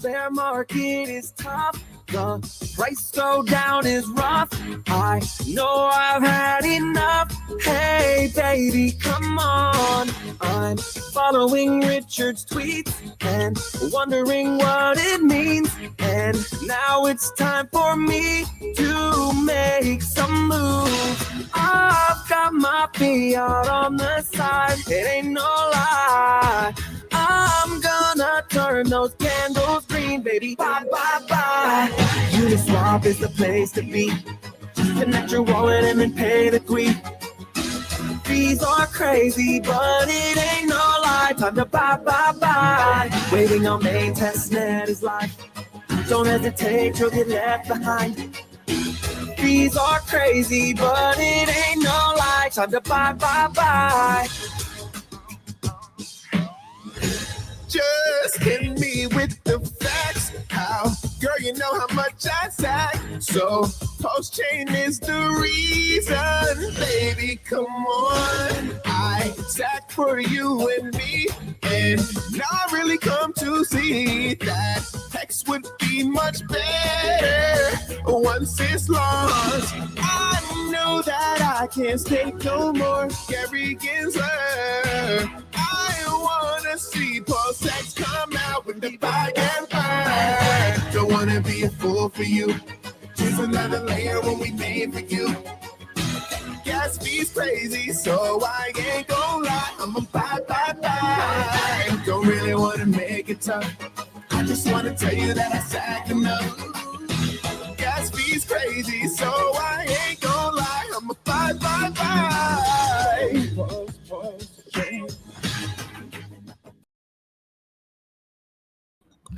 bear market is tough. The price go down is rough. I know I've had enough. Hey, baby, come on. I'm following Richard's tweets and wondering what it means. And now it's time for me to make some moves. I've got my fiat on the side. It ain't no lie. I'm gonna turn those candles green, baby. Bye, bye, bye. Uniswap is the place to be. Just connect your wallet and then pay the Greek. Fees are crazy, but it ain't no lie. Time to buy, buy, buy. Waiting on main testnet is life. Don't hesitate, you'll get left behind. Fees are crazy, but it ain't no lie. Time to buy, buy, buy. Just hit me with the facts. How, girl, you know how much I sack. So, post-chain is the reason. Baby, come on. I sack for you and me. And now I really come to see that Hex would be much better once it's launched. I know that I can't stay no more. Gary Gensler. I wanna see Pulse X come out with the buy and burn. Don't wanna be a fool for you. Just another layer when we made for you. Gas fees crazy, so I ain't gon' lie. I'ma buy, buy, buy. Don't really wanna make it tough. I just wanna tell you that I sack enough. Gas fees crazy, so I ain't gon' lie. I'ma buy, buy, buy.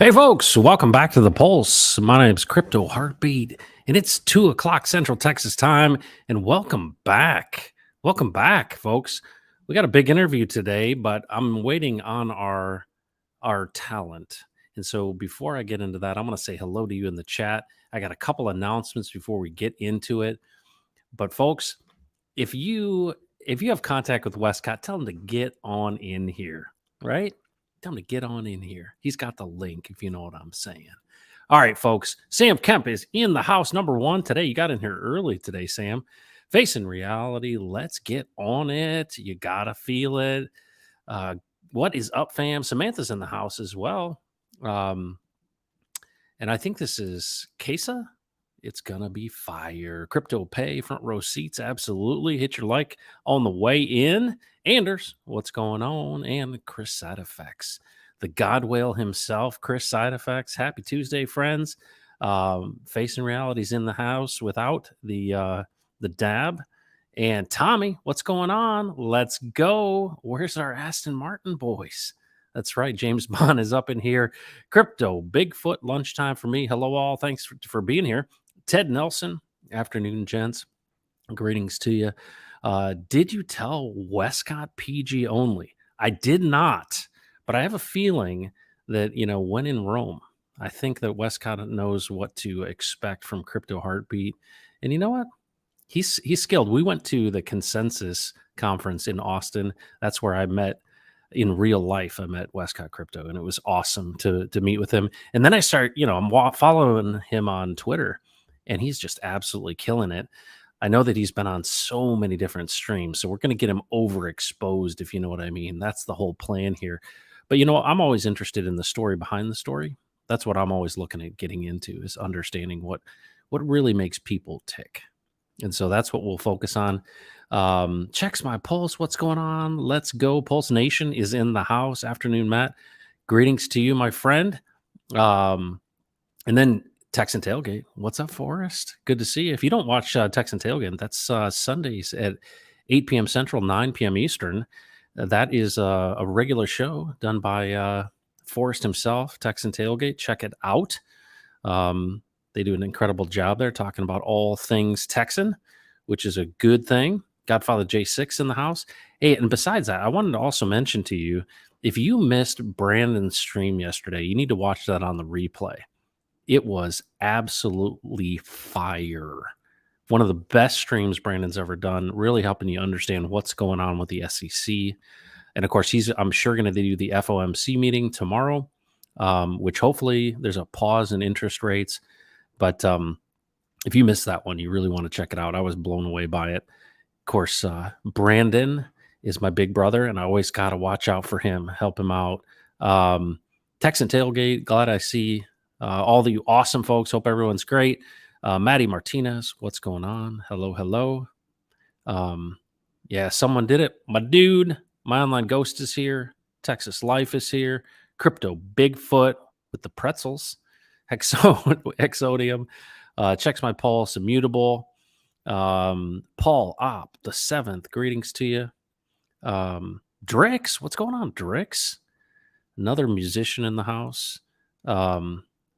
Hey folks, welcome back to the Pulse. My name's Crypto Heartbeat, and it's 2 o'clock Central Texas time. And welcome back. Welcome back, folks. We got a big interview today, but I'm waiting on our talent. And so before I get into that, I'm going to say hello to you in the chat. I got a couple announcements before we get into it. But folks, if you have contact with Wescott, tell him to get on in here, right? Tell him to get on in here. He's got the link, if you know what I'm saying. All right, folks. Sam Kemp is in the house, number one today. You got in here early today, Sam. Facing reality. Let's get on it. You got to feel it. What is up, fam? Samantha's in the house as well. And I think this is Kesa. It's going to be fire. Crypto Pay, front row seats. Absolutely. Hit your like on the way in. Anders, what's going on? And Chris Side Effects, the God Whale himself, Chris Side Effects. Happy Tuesday, friends. Facing Reality's in the house without the dab. And Tommy, what's going on? Let's go. Where's our Aston Martin boys? That's right. James Bond is up in here. Crypto, Bigfoot, lunchtime for me. Hello, all. Thanks for being here. Ted Nelson, afternoon, gents. Greetings to you. Did you tell Wescott PG only? I did not, but I have a feeling that, when in Rome, I think that Wescott knows what to expect from Crypto Heartbeat. And you know what? He's skilled. We went to the Consensus conference in Austin. That's where I met in real life. I met Wescott Crypto, and it was awesome to meet with him. And then I start, I'm following him on Twitter, and he's just absolutely killing it. I know that he's been on so many different streams, so we're going to get him overexposed, if you know what I mean. That's the whole plan here. But, I'm always interested in the story behind the story. That's what I'm always looking at getting into, is understanding what really makes people tick. And so that's what we'll focus on. Checks my pulse. What's going on? Let's go. Pulse Nation is in the house. Afternoon, Matt. Greetings to you, my friend. And then Texan Tailgate. What's up, Forrest? Good to see you. If you don't watch Texan Tailgate, that's Sundays at 8 p.m. Central, 9 p.m. Eastern. That is a regular show done by Forrest himself, Texan Tailgate. Check it out. They do an incredible job there talking about all things Texan, which is a good thing. Godfather J6 in the house. Hey, and besides that, I wanted to also mention to you, if you missed Brandon's stream yesterday, you need to watch that on the replay. It was absolutely fire. One of the best streams Brandon's ever done, really helping you understand what's going on with the SEC. And of course, I'm sure going to do the FOMC meeting tomorrow. which hopefully there's a pause in interest rates. But if you missed that one, you really want to check it out. I was blown away by it. Of course, Brandon is my big brother, and I always got to watch out for him, help him out. Texan Tailgate, glad I see all the awesome folks. Hope everyone's great. Maddie Martinez, what's going on? Hello, hello. Yeah, someone did it. My dude, my online ghost is here. Texas Life is here. Crypto Bigfoot with the pretzels. Exodium. Checks my pulse. Immutable. Paul Opp, the 7th. Greetings to you. Drix, what's going on, Drix? Another musician in the house.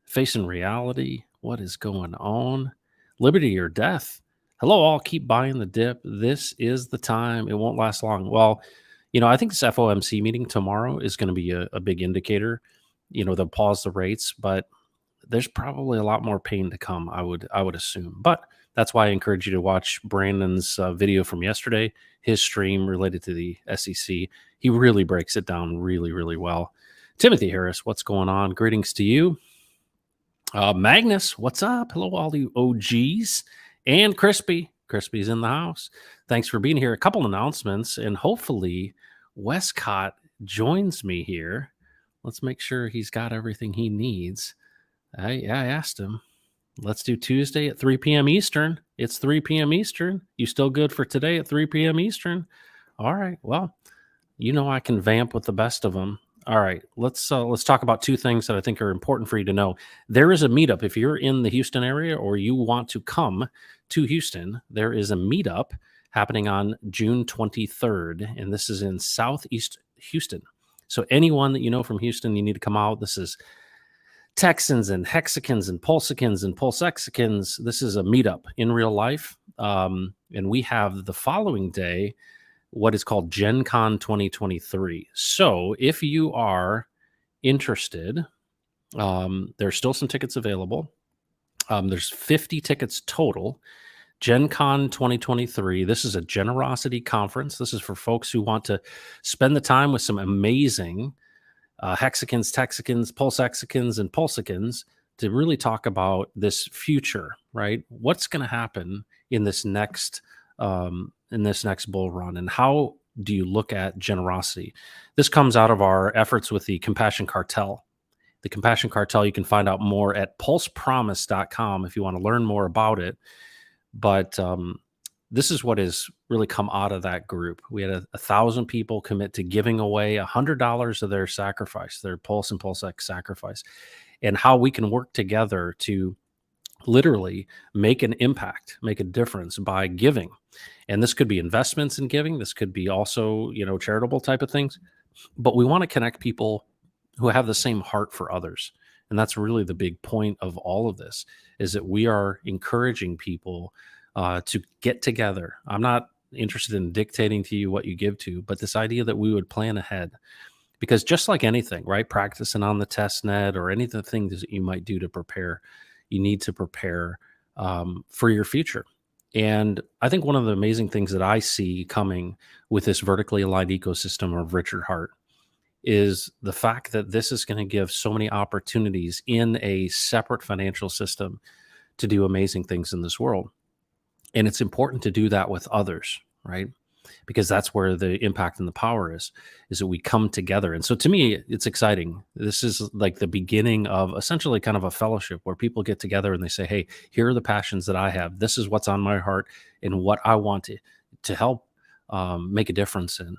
Facing reality. What is going on? Liberty or death. Hello, all. Keep buying the dip. This is the time. It won't last long. Well, I think this FOMC meeting tomorrow is going to be a big indicator. They'll pause the rates, but there's probably a lot more pain to come, I would assume. But that's why I encourage you to watch Brandon's video from yesterday, his stream related to the SEC. He really breaks it down really, really well. Timothy Harris, what's going on? Greetings to you. Magnus, what's up? Hello, all you OGs. And Crispy. Crispy's in the house. Thanks for being here. A couple announcements, and hopefully Wescott joins me here. Let's make sure he's got everything he needs. I asked him. Let's do Tuesday at 3 p.m. Eastern. It's 3 p.m. Eastern. You still good for today at 3 p.m. Eastern? All right. Well, I can vamp with the best of them. All right. Let's talk about two things that I think are important for you to know. There is a meetup. If you're in the Houston area or you want to come to Houston, there is a meetup happening on June 23rd, and this is in Southeast Houston. So anyone that you know from Houston, you need to come out. This is Texans and Hexicans and Pulsicans and Pulsexicans. This is a meetup in real life. And we have the following day what is called Gen Con 2023. So if you are interested, there's still some tickets available. There's 50 tickets total. Gen Con 2023. This is a generosity conference. This is for folks who want to spend the time with some amazing Hexicans, Texicans, Pulsexicans, and Pulsicans to really talk about this future, right? What's going to happen in this next bull run, and how do you look at generosity? This comes out of our efforts with the Compassion Cartel. The Compassion Cartel, you can find out more at pulsepromise.com if you want to learn more about it. But this is what has really come out of that group. We had 1,000 people commit to giving away $100 of their sacrifice, their Pulse and PulseX sacrifice, and how we can work together to literally make an impact, make a difference by giving. And this could be investments in giving. This could be also, charitable type of things. But we want to connect people who have the same heart for others. And that's really the big point of all of this, is that we are encouraging people to get together. I'm not interested in dictating to you what you give to, but this idea that we would plan ahead. Because just like anything, right, practicing on the test net or any of the things that you might do to prepare, you need to prepare for your future. And I think one of the amazing things that I see coming with this vertically aligned ecosystem of Richard Hart is the fact that this is going to give so many opportunities in a separate financial system to do amazing things in this world. And it's important to do that with others, right? Because that's where the impact and the power is that we come together. And so to me, it's exciting. This is like the beginning of essentially kind of a fellowship where people get together and they say, hey, here are the passions that I have. This is what's on my heart and what I want to help make a difference in.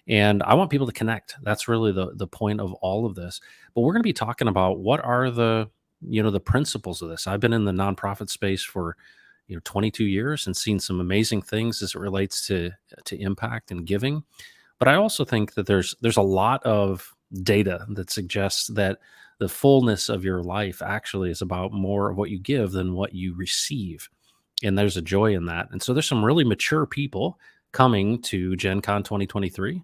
And I want people to connect. That's really the point of all of this. But we're going to be talking about what are the principles of this. I've been in the nonprofit space for 22 years and seen some amazing things as it relates to impact and giving. But I also think that there's a lot of data that suggests that the fullness of your life actually is about more of what you give than what you receive. And there's a joy in that. And so there's some really mature people coming to Gen Con 2023,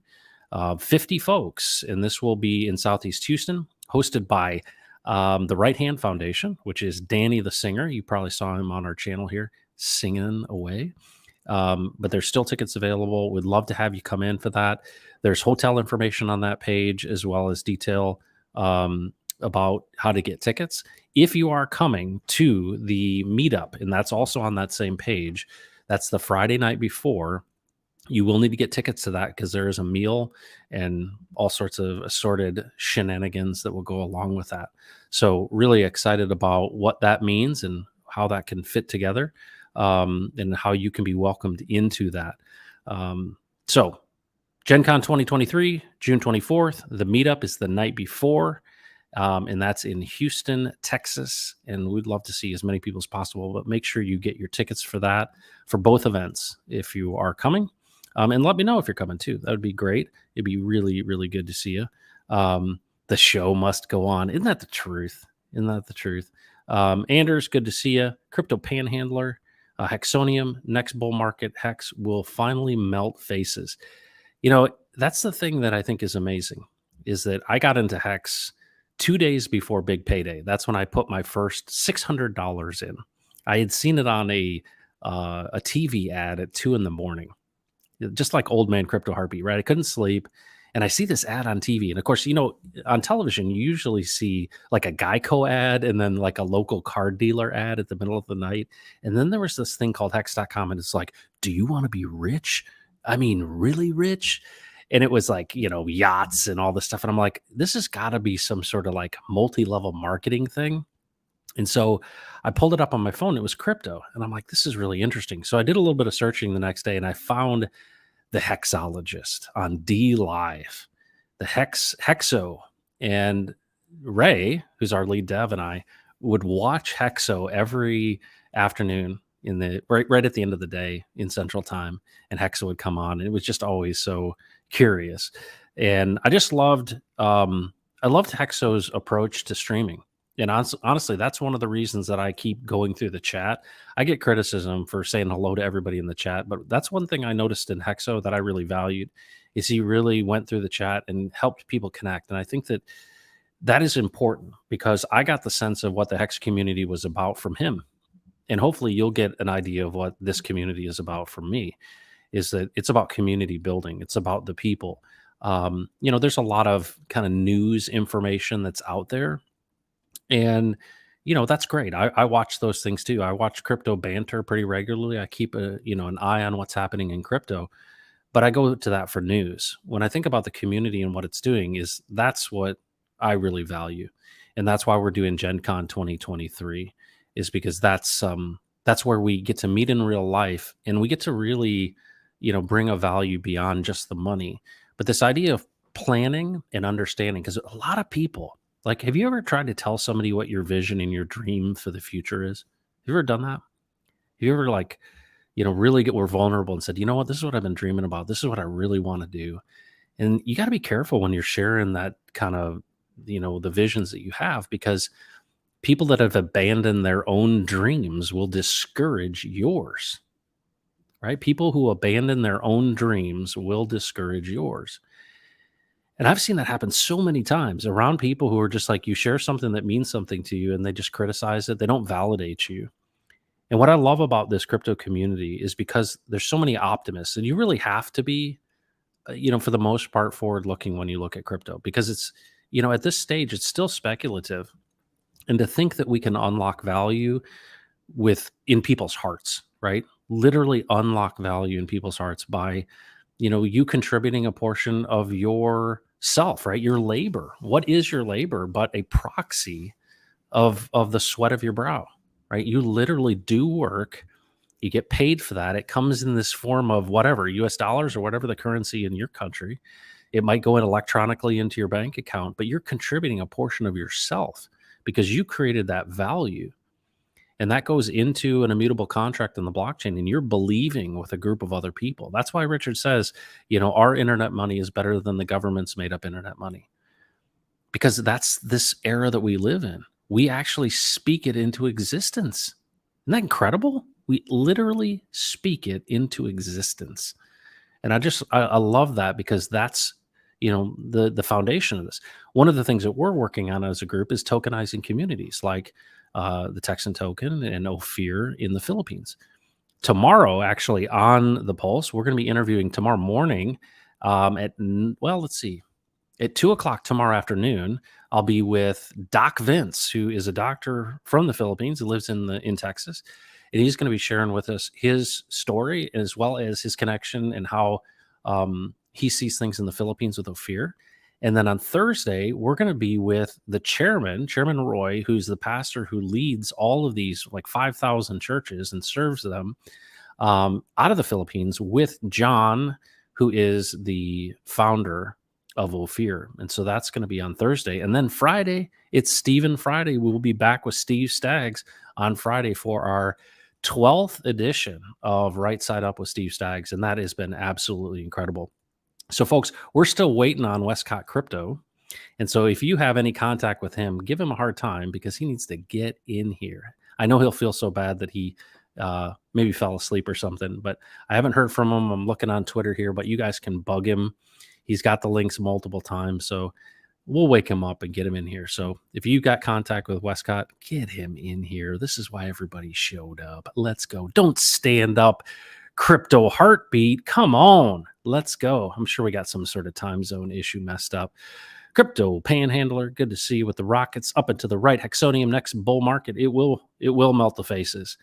50 folks. And this will be in Southeast Houston, hosted by the Right Hand Foundation, which is Danny the singer. You probably saw him on our channel here singing away. But there's still tickets available. We'd love to have you come in for that. There's hotel information on that page, as well as detail about how to get tickets. If you are coming to the meetup, and that's also on that same page, that's the Friday night before. You will need to get tickets to that because there is a meal and all sorts of assorted shenanigans that will go along with that. So, really excited about what that means and how that can fit together, and how you can be welcomed into that. So, Gen Con 2023, June 24th. The meetup is the night before, and that's in Houston, Texas. And we'd love to see as many people as possible, but make sure you get your tickets for that, for both events, if you are coming. And let me know if you're coming too. That would be great. It'd be really, really good to see you. The show must go on. Isn't that the truth? Isn't that the truth? Anders, good to see you. Crypto Panhandler, Hexonium, next bull market, Hex will finally melt faces. That's the thing that I think is amazing, is that I got into Hex 2 days before Big Payday. That's when I put my first $600 in. I had seen it on a TV ad at 2 a.m, just like old man crypto heartbeat, right? I couldn't sleep. And I see this ad on TV. And of course, on television, you usually see like a Geico ad and then like a local car dealer ad at the middle of the night. And then there was this thing called hex.com. And it's like, do you want to be rich? I mean, really rich? And it was like, yachts and all this stuff. And I'm like, this has got to be some sort of like multi-level marketing thing. And so I pulled it up on my phone. It was crypto. And I'm like, this is really interesting. So I did a little bit of searching the next day and I found the Hexologist on D Live, the Hexo. And Ray, who's our lead dev, and I would watch Hexo every afternoon in the right at the end of the day in Central Time, and Hexo would come on. And it was just always so curious. And I just loved Hexo's approach to streaming. And honestly, that's one of the reasons that I keep going through the chat. I get criticism for saying hello to everybody in the chat, but that's one thing I noticed in Hexo that I really valued, is he really went through the chat and helped people connect. And I think that is important, because I got the sense of what the Hex community was about from him. And hopefully you'll get an idea of what this community is about from me, is that it's about community building. It's about the people. There's a lot of kind of news information that's out there. And, that's great. I watch those things too. I watch crypto banter pretty regularly. I keep an eye on what's happening in crypto, but I go to that for news. When I think about the community and what it's doing, that's what I really value. And that's why we're doing Gen Con 2023, is because that's where we get to meet in real life, and we get to really, bring a value beyond just the money. But this idea of planning and understanding, because a lot of people, like, have you ever tried to tell somebody what your vision and your dream for the future is? Have you ever done that? Have you ever really were vulnerable and said, you know what, this is what I've been dreaming about. This is what I really want to do. And you got to be careful when you're sharing that kind of, the visions that you have, because people that have abandoned their own dreams will discourage yours, right? People who abandon their own dreams will discourage yours. And I've seen that happen so many times around people who are just like, you share something that means something to you and they just criticize it. They don't validate you. And what I love about this crypto community is because there's so many optimists, and you really have to be, for the most part, forward looking when you look at crypto, because it's, at this stage, it's still speculative. And to think that we can unlock value in people's hearts, right? Literally unlock value in people's hearts by, you contributing a portion of yourself, right? Your labor. What is your labor but a proxy of the sweat of your brow, right? You literally do work. You get paid for that. It comes in this form of whatever, US dollars or whatever the currency in your country. It might go in electronically into your bank account, but you're contributing a portion of yourself because you created that value. And that goes into an immutable contract in the blockchain, and you're believing with a group of other people. That's why Richard says, our internet money is better than the government's made up internet money, because that's this era that we live in. We actually speak it into existence. Isn't that incredible? We literally speak it into existence. And I love that, because that's, the foundation of this. One of the things that we're working on as a group is tokenizing communities like the Texan token and Ophir in the Philippines. Tomorrow, actually, on the Pulse, we're going to be interviewing tomorrow morning at at 2 o'clock tomorrow afternoon, I'll be with Doc Vince, who is a doctor from the Philippines who lives in Texas. And he's going to be sharing with us his story as well as his connection and how he sees things in the Philippines with Ophir. And then on Thursday, we're going to be with the Chairman Roy, who's the pastor who leads all of these like 5,000 churches and serves them out of the Philippines, with John, who is the founder of Ophir. And so that's going to be on Thursday. And then Friday, it's Stephen Friday. We will be back with Steve Staggs on Friday for our 12th edition of Right Side Up with Steve Staggs. And that has been absolutely incredible. So, folks, we're still waiting on Wescott Crypto. And so if you have any contact with him, give him a hard time because he needs to get in here. I know he'll feel so bad that he maybe fell asleep or something, but I haven't heard from him. I'm looking on Twitter here, but you guys can bug him. He's got the links multiple times. So we'll wake him up and get him in here. So if you got contact with Wescott, get him in here. This is why everybody showed up. Let's go. Don't stand up. Crypto Heartbeat. Come on. Let's go. I'm sure we got some sort of time zone issue messed up. Crypto Panhandler, good to see you with the rockets up and to the right. Hexonium, next bull market. It will melt the faces.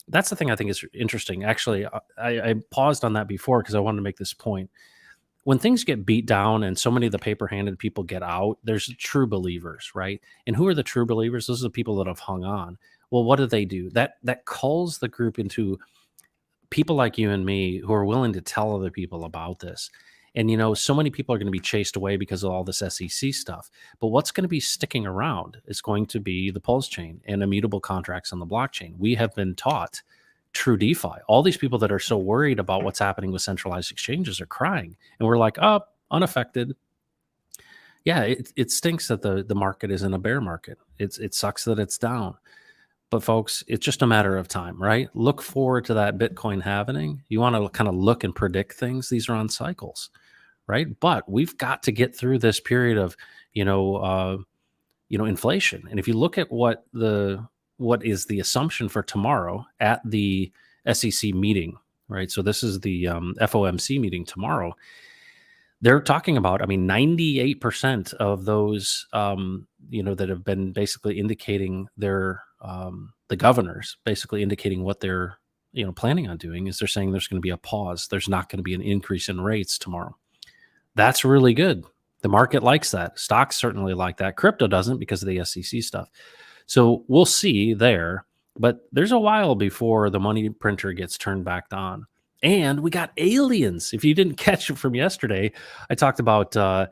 That's the thing I think is interesting. Actually, I paused on that before because I wanted to make this point. When things get beat down and so many of the paper-handed people get out, there's true believers, right? And who are the true believers? Those are the people that have hung on. Well, what do? That calls the group into people like you and me who are willing to tell other people about this. And, you know, so many people are going to be chased away because of all this SEC stuff. But what's going to be sticking around is going to be the Pulse chain and immutable contracts on the blockchain. We have been taught true DeFi. All these people that are so worried about what's happening with centralized exchanges are crying. And we're like, oh, unaffected. Yeah, it stinks that the market is in a bear market. It sucks that it's down. But folks, it's just a matter of time, right? Look forward to that Bitcoin halving. You want to kind of look and predict things. These are on cycles, right? But we've got to get through this period of, inflation. And if you look at what is the assumption for tomorrow at the SEC meeting, right? So this is the FOMC meeting tomorrow. They're talking about, 98% of those, that have been basically indicating their, the governors basically indicating what they're, planning on doing is they're saying there's going to be a pause. There's not going to be an increase in rates tomorrow. That's really good. The market likes that. Stocks certainly like that. Crypto doesn't because of the SEC stuff. So we'll see there, but there's a while before the money printer gets turned back on. And we got aliens. If you didn't catch it from yesterday, I talked about the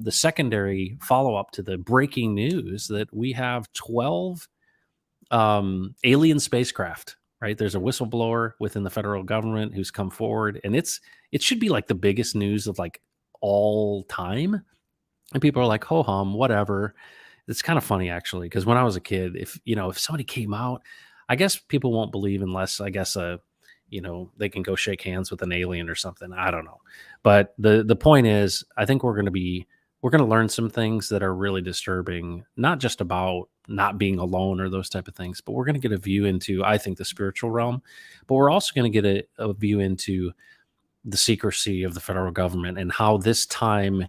secondary follow-up to the breaking news that we have 12 alien spacecraft, right? There's a whistleblower within the federal government who's come forward, and it should be like the biggest news of like all time. And people are like, ho hum, whatever. It's kind of funny actually, because when I was a kid, if somebody came out, I guess people won't believe unless they can go shake hands with an alien or something. I don't know. But the point is, I think we're going to learn some things that are really disturbing, not just about not being alone or those type of things, but we're going to get a view into, I think, the spiritual realm. But we're also going to get a view into the secrecy of the federal government and how this time,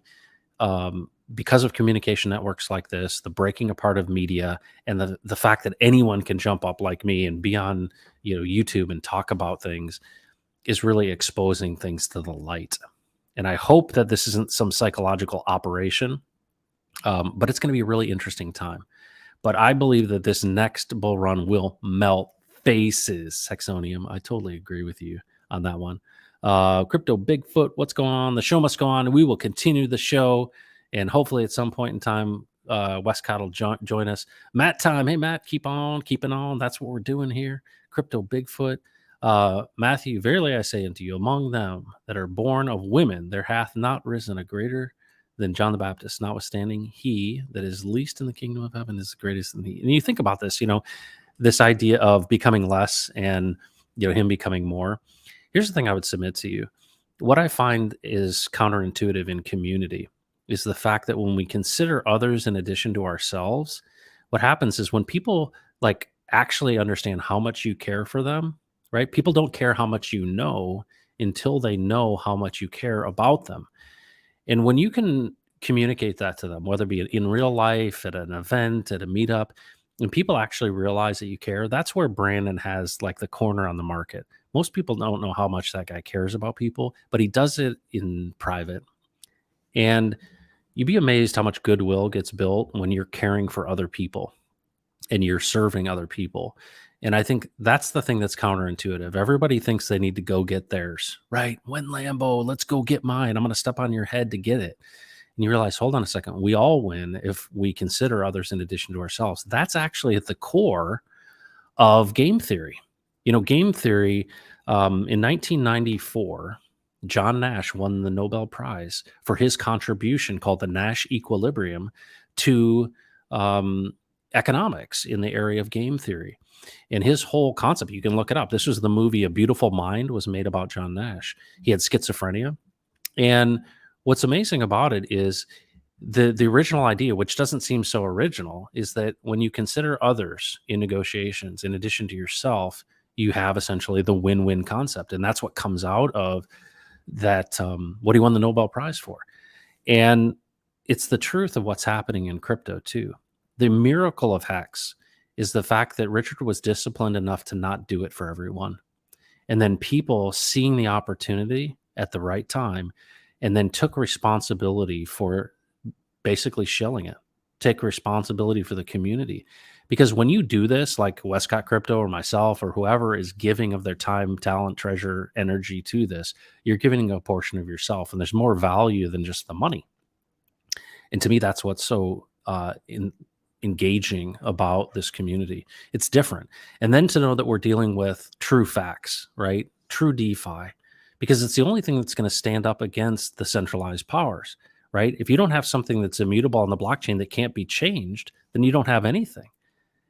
because of communication networks like this, the breaking apart of media, and the fact that anyone can jump up like me and be on YouTube and talk about things is really exposing things to the light. And I hope that this isn't some psychological operation, but it's going to be a really interesting time. But I believe that this next bull run will melt faces. Hexonium, I totally agree with you on that one. Crypto Bigfoot, what's going on? The show must go on. We will continue the show. And hopefully at some point in time, Wescott will join us. Matt time. Hey, Matt, keep on keeping on. That's what we're doing here. Crypto Bigfoot. Matthew, verily I say unto you, among them that are born of women, there hath not risen a greater than John the Baptist. Notwithstanding, he that is least in the kingdom of heaven is greatest than he. And you think about this, this idea of becoming less and, him becoming more. Here's the thing I would submit to you. What I find is counterintuitive in community is the fact that when we consider others in addition to ourselves, what happens is when people actually understand how much you care for them, right? People don't care how much you know until they know how much you care about them. And when you can communicate that to them, whether it be in real life, at an event, at a meetup, and people actually realize that you care, that's where Brandon has like the corner on the market. Most people don't know how much that guy cares about people, but he does it in private. And you'd be amazed how much goodwill gets built when you're caring for other people and you're serving other people. And I think that's the thing that's counterintuitive. Everybody thinks they need to go get theirs, right? When Lambo, let's go get mine. I'm going to step on your head to get it. And you realize, hold on a second, we all win if we consider others in addition to ourselves. That's actually at the core of game theory. Game theory, in 1994, John Nash won the Nobel Prize for his contribution called the Nash equilibrium to economics in the area of game theory. And his whole concept, you can look it up. This was the movie A Beautiful Mind was made about John Nash. He had schizophrenia. And what's amazing about it is the original idea, which doesn't seem so original, is that when you consider others in negotiations, in addition to yourself, you have essentially the win-win concept. And that's what comes out of that, what he won the Nobel Prize for. And it's the truth of what's happening in crypto too. The miracle of Hex is the fact that Richard was disciplined enough to not do it for everyone. And then people seeing the opportunity at the right time and then took responsibility for basically shilling it, take responsibility for the community. Because when you do this, like Wescott Crypto or myself or whoever is giving of their time, talent, treasure, energy to this, you're giving a portion of yourself, and there's more value than just the money. And to me, that's what's so engaging about this community. It's different. And then to know that we're dealing with true facts, right? True DeFi, because it's the only thing that's going to stand up against the centralized powers, right? If you don't have something that's immutable on the blockchain that can't be changed, then you don't have anything.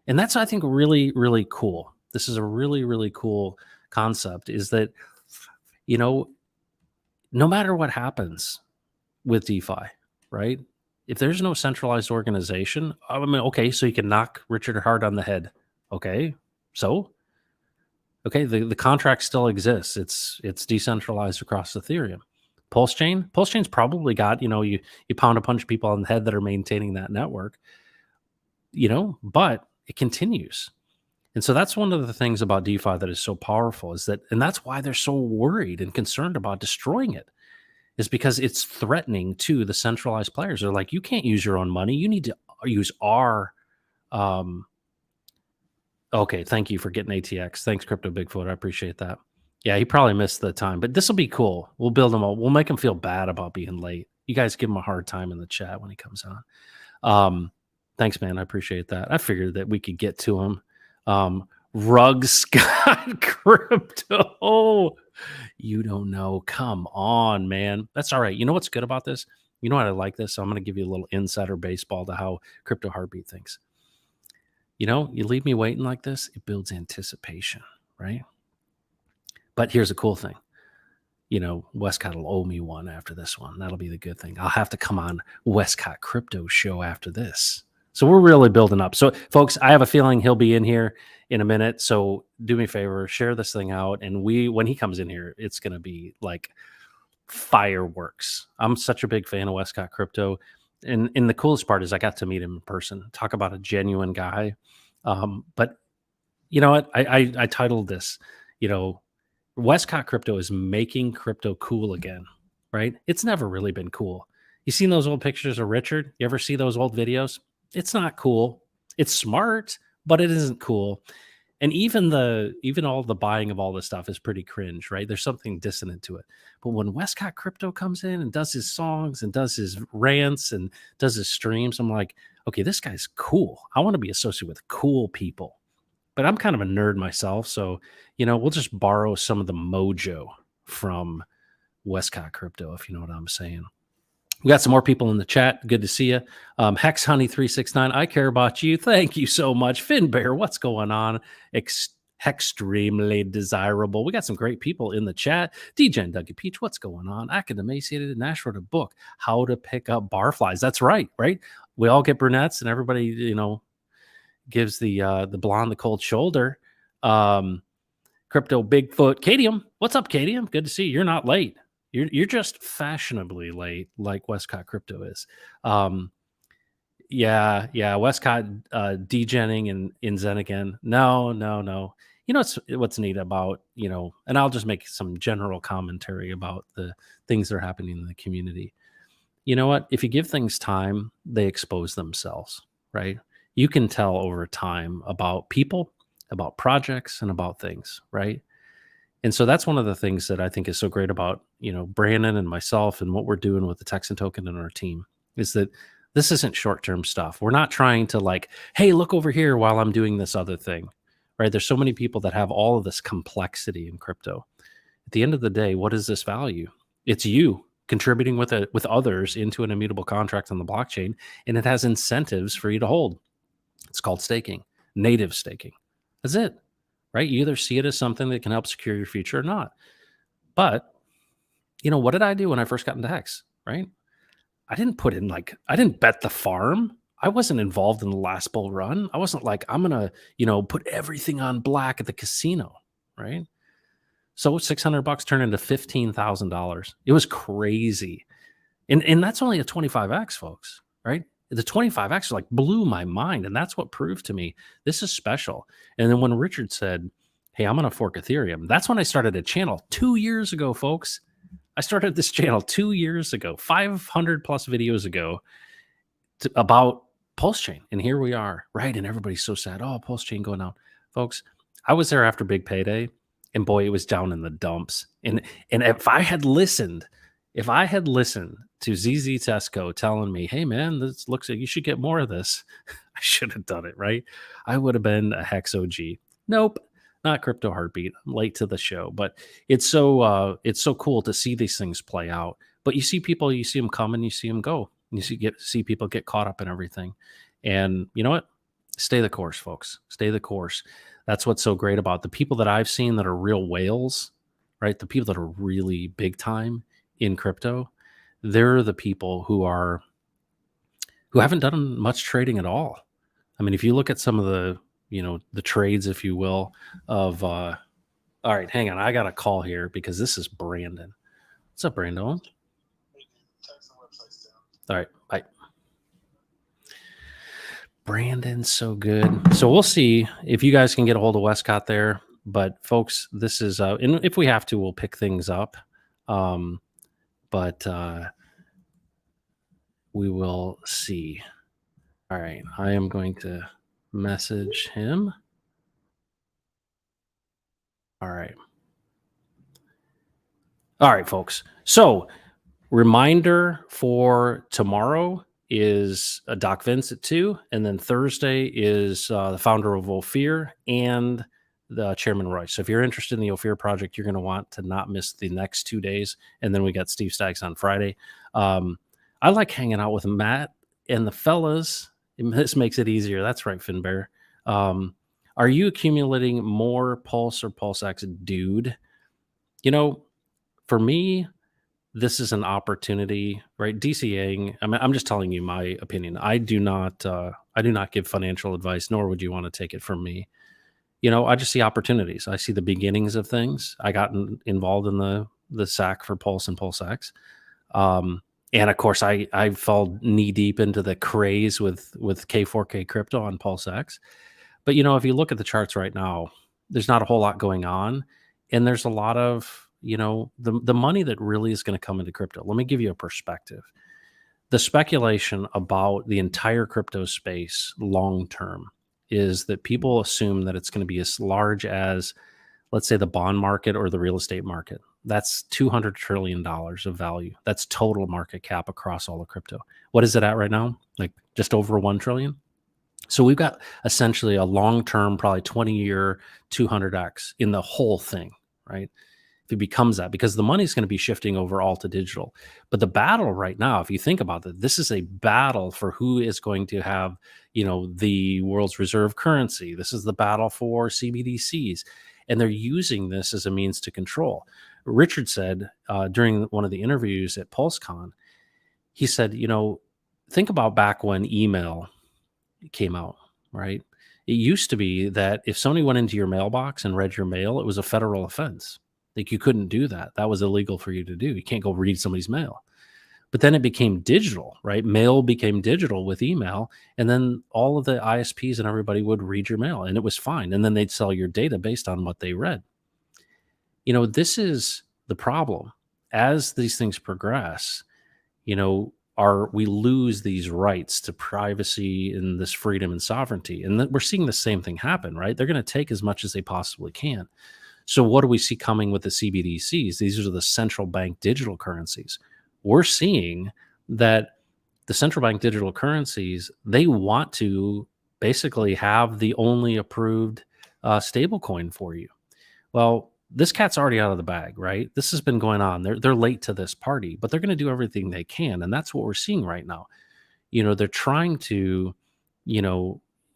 And that's, I think, really, really cool. This is a really, really cool concept, is that, no matter what happens with DeFi, right? If there's no centralized organization, I mean, okay, so you can knock Richard Hart on the head. Okay, so? Okay, the contract still exists. It's decentralized across Ethereum. Pulse Chain's probably got, you pound a bunch of people on the head that are maintaining that network, but it continues. And so that's one of the things about DeFi that is so powerful, is that, and that's why they're so worried and concerned about destroying it, is because it's threatening to the centralized players. They're like, you can't use your own money. You need to use our, okay, thank you for getting ATX. Thanks, Crypto Bigfoot. I appreciate that. Yeah, he probably missed the time, but this will be cool. We'll build him up. We'll make him feel bad about being late. You guys give him a hard time in the chat when he comes on. Thanks, man. I appreciate that. I figured that we could get to him. Rug Scott Crypto. You don't know. Come on, man. That's all right. You know what's good about this? You know what I like this? So I'm going to give you a little insider baseball to how Crypto Heartbeat thinks. You leave me waiting like this, it builds anticipation, right? But here's a cool thing. Wescott will owe me one after this one. That'll be the good thing. I'll have to come on Wescott Crypto show after this. So we're really building up. So folks, I have a feeling he'll be in here in a minute. So do me a favor, share this thing out. And when he comes in here, it's going to be like fireworks. I'm such a big fan of Wescott Crypto. And the coolest part is I got to meet him in person. Talk about a genuine guy. But you know what? I titled this, Wescott Crypto is making crypto cool again, right? It's never really been cool. You seen those old pictures of Richard? You ever see those old videos? It's not cool. It's smart, but it isn't cool. And even all the buying of all this stuff is pretty cringe, right? There's something dissonant to it. But when Wescott Crypto comes in and does his songs and does his rants and does his streams, I'm like, okay, this guy's cool. I want to be associated with cool people. But I'm kind of a nerd myself. So, we'll just borrow some of the mojo from Wescott Crypto, if you know what I'm saying. We got some more people in the chat. Good to see you. Hex Honey 369. I care about you. Thank you so much. Finn Bear, what's going on? Extremely desirable. We got some great people in the chat. DJ and Dougie Peach, what's going on? Academaciated. Nash wrote a book, How to Pick Up Barflies. That's right? We all get brunettes, and everybody, gives the blonde the cold shoulder. Crypto Bigfoot. Cadium, what's up, Cadium? Good to see you. You're not late. You're just fashionably late, like Wescott Crypto is. Um, yeah, Wescott degenning in Zen again. No, no, no. You know what's neat about, and I'll just make some general commentary about the things that are happening in the community. You know what? If you give things time, they expose themselves, right? You can tell over time about people, about projects, and about things, right? And so that's one of the things that I think is so great about, Brandon and myself and what we're doing with the Texan token and our team is that this isn't short-term stuff. We're not trying to like, hey, look over here while I'm doing this other thing, right? There's so many people that have all of this complexity in crypto. At the end of the day, what is this value? It's you contributing with others into an immutable contract on the blockchain, and it has incentives for you to hold. It's called staking, native staking. That's it, right? You either see it as something that can help secure your future or not. But, what did I do when I first got into Hex, right? I didn't bet the farm. I wasn't involved in the last bull run. I wasn't like, I'm going to, put everything on black at the casino, right? So $600 turned into $15,000. It was crazy. And that's only a 25X, folks, right? The 25X like blew my mind. And that's what proved to me this is special. And then when Richard said, hey, I'm going to fork Ethereum, that's when I started a channel 2 years ago, folks. I started this channel 2 years ago, 500 plus videos ago about Pulse Chain. And here we are, right? And everybody's so sad. Oh, Pulse Chain going down. Folks, I was there after Big Payday. And boy, it was down in the dumps. And if I had listened to ZZ Tesco telling me, hey man, this looks like you should get more of this, I should have done it, right? I would have been a Hex OG. Nope, not Crypto Heartbeat. I'm late to the show, but it's so cool to see these things play out. But you see people, you see them come and you see them go. And you see people get caught up in everything. And you know what? Stay the course, folks. Stay the course. That's what's so great about the people that I've seen that are real whales, right? The people that are really big time in crypto, they're the people who haven't done much trading at all. I mean, if you look at some of the, the trades, if you will, of all right, hang on. I got a call here because this is Brandon. What's up, Brandon? All right, bye. Brandon's so good. So we'll see if you guys can get a hold of Wescott there. But folks, this is and if we have to, we'll pick things up. But we will see. All right, I am going to message him. All right, folks. So reminder for tomorrow is Doc Vince at 2, and then Thursday is the founder of Ophir and the Chairman Roy. So if you're interested in the Ophir project, you're going to want to not miss the next 2 days. And then we got Steve Staggs on Friday. I like hanging out with Matt and the fellas. This makes it easier. That's right, Finbear. Are you accumulating more Pulse or PulseX, dude? For me, this is an opportunity, right? DCAing. I mean, I'm just telling you my opinion. I do not give financial advice, nor would you want to take it from me. I just see opportunities. I see the beginnings of things. I got involved in the SAC for Pulse and PulseX. And of course, I fell knee deep into the craze with K4K crypto on PulseX. But if you look at the charts right now, there's not a whole lot going on, and there's a lot of the money that really is going to come into crypto. Let me give you a perspective. The speculation about the entire crypto space long term is that people assume that it's going to be as large as, let's say, the bond market or the real estate market. That's $200 trillion of value. That's total market cap across all of crypto. What is it at right now? Like just over 1 trillion. So we've got essentially a long-term, probably 20-year 200x in the whole thing, right? If it becomes that, because the money is going to be shifting over all to digital. But the battle right now, if you think about it, this is a battle for who is going to have, the world's reserve currency. This is the battle for CBDCs. And they're using this as a means to control. Richard said during one of the interviews at PulseCon, he said, think about back when email came out, right? It used to be that if somebody went into your mailbox and read your mail, it was a federal offense. Like you couldn't do that. That was illegal for you to do. You can't go read somebody's mail. But then it became digital, right? Mail became digital with email. And then all of the ISPs and everybody would read your mail and it was fine. And then they'd sell your data based on what they read. This is the problem. As these things progress, we lose these rights to privacy and this freedom and sovereignty. And we're seeing the same thing happen, right? They're going to take as much as they possibly can. So what do we see coming with the CBDCs? These are the central bank digital currencies. We're seeing that the central bank digital currencies, they want to basically have the only approved stable coin for you. Well, this cat's already out of the bag, right? This has been going on. They're late to this party, but they're going to do everything they can. And that's what we're seeing right now. They're trying to,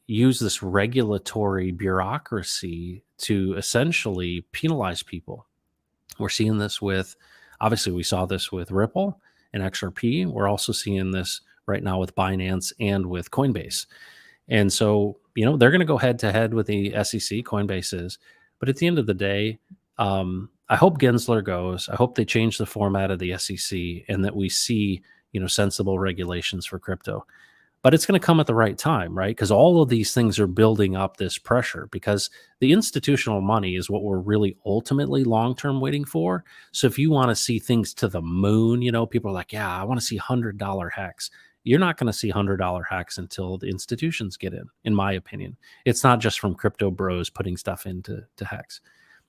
use this regulatory bureaucracy to essentially penalize people. We're seeing this obviously we saw this with Ripple and XRP. We're also seeing this right now with Binance and with Coinbase. And so, they're going to go head to head with the SEC, Coinbase is. But at the end of the day, I hope Gensler goes. I hope they change the format of the SEC and that we see, sensible regulations for crypto. But it's going to come at the right time, right? Because all of these things are building up this pressure because the institutional money is what we're really ultimately long-term waiting for. So if you want to see things to the moon, people are like, yeah, I want to see $100 hacks. You're not going to see $100 hacks until the institutions get in my opinion. It's not just from crypto bros putting stuff into hacks.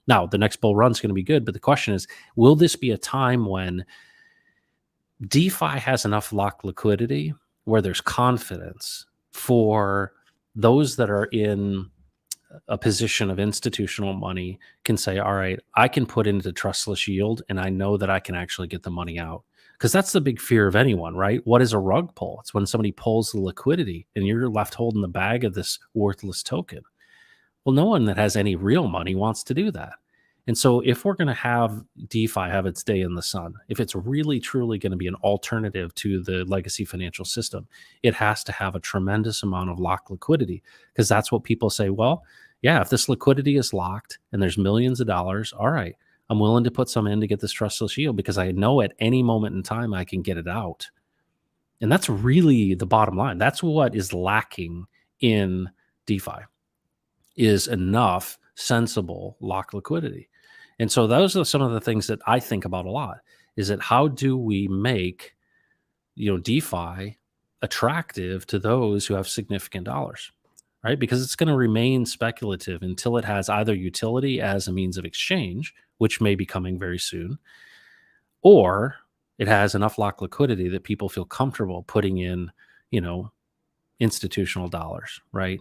Now, the next bull run is going to be good, but the question is, will this be a time when DeFi has enough locked liquidity where there's confidence for those that are in a position of institutional money can say, all right, I can put into trustless yield and I know that I can actually get the money out. Because that's the big fear of anyone, right? What is a rug pull? It's when somebody pulls the liquidity and you're left holding the bag of this worthless token. Well, no one that has any real money wants to do that. And so if we're going to have DeFi have its day in the sun, if it's really, truly going to be an alternative to the legacy financial system, it has to have a tremendous amount of locked liquidity because that's what people say, well, yeah, if this liquidity is locked and there's millions of dollars, all right, I'm willing to put some in to get this trustless yield because I know at any moment in time I can get it out. And that's really the bottom line. That's what is lacking in DeFi is enough sensible locked liquidity. And so those are some of the things that I think about a lot is that how do we make, DeFi attractive to those who have significant dollars, right? Because it's going to remain speculative until it has either utility as a means of exchange, which may be coming very soon, or it has enough locked liquidity that people feel comfortable putting in, institutional dollars, right?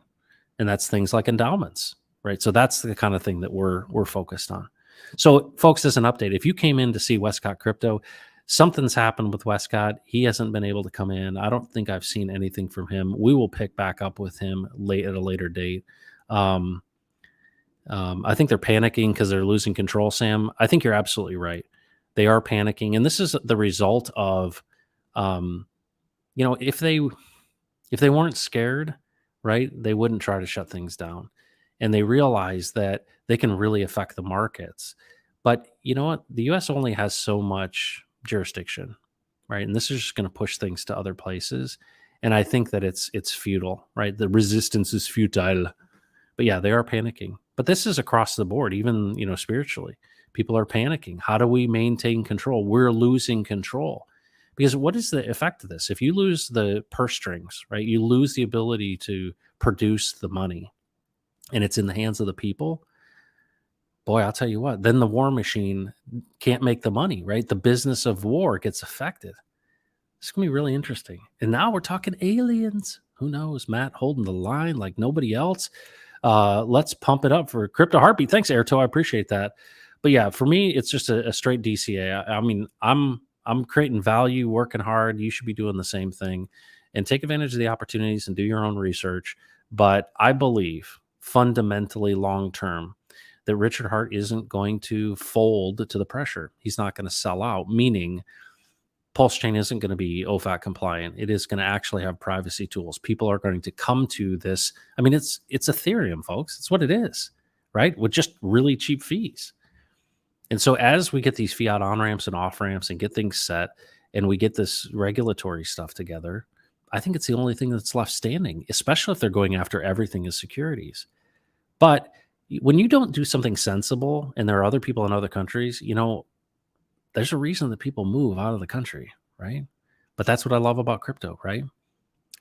And that's things like endowments, right? So that's the kind of thing that we're focused on. So, folks, as an update, if you came in to see Wescott Crypto, something's happened with Wescott. He hasn't been able to come in. I don't think I've seen anything from him. We will pick back up with him at a later date. I think they're panicking because they're losing control, Sam. I think you're absolutely right. They are panicking. And this is the result of, if they weren't scared, right, they wouldn't try to shut things down. And they realize that they can really affect the markets. But you know what? The U.S. only has so much jurisdiction, right? And this is just going to push things to other places. And I think that it's futile, right? The resistance is futile. But yeah, they are panicking. But this is across the board, even, spiritually. People are panicking. How do we maintain control? We're losing control. Because what is the effect of this? If you lose the purse strings, right? You lose the ability to produce the money. And it's in the hands of the people, boy, I'll tell you what, then the war machine can't make the money, right? The business of war gets affected. It's going to be really interesting. And now we're talking aliens. Who knows? Matt holding the line like nobody else. Let's pump it up for Crypto Heartbeat. Thanks, Airto. I appreciate that. But yeah, for me, it's just a straight DCA. I mean, I'm creating value, working hard. You should be doing the same thing and take advantage of the opportunities and do your own research. But I believe fundamentally long-term that Richard Hart isn't going to fold to the pressure. He's not going to sell out, meaning Pulse Chain isn't going to be OFAC compliant. It is going to actually have privacy tools. People are going to come to this. I mean, it's Ethereum, folks. It's what it is, right? With just really cheap fees. And so as we get these fiat on ramps and off ramps and get things set and we get this regulatory stuff together, I think it's the only thing that's left standing, especially if they're going after everything as securities. But when you don't do something sensible and there are other people in other countries, there's a reason that people move out of the country, right? But that's what I love about crypto, right?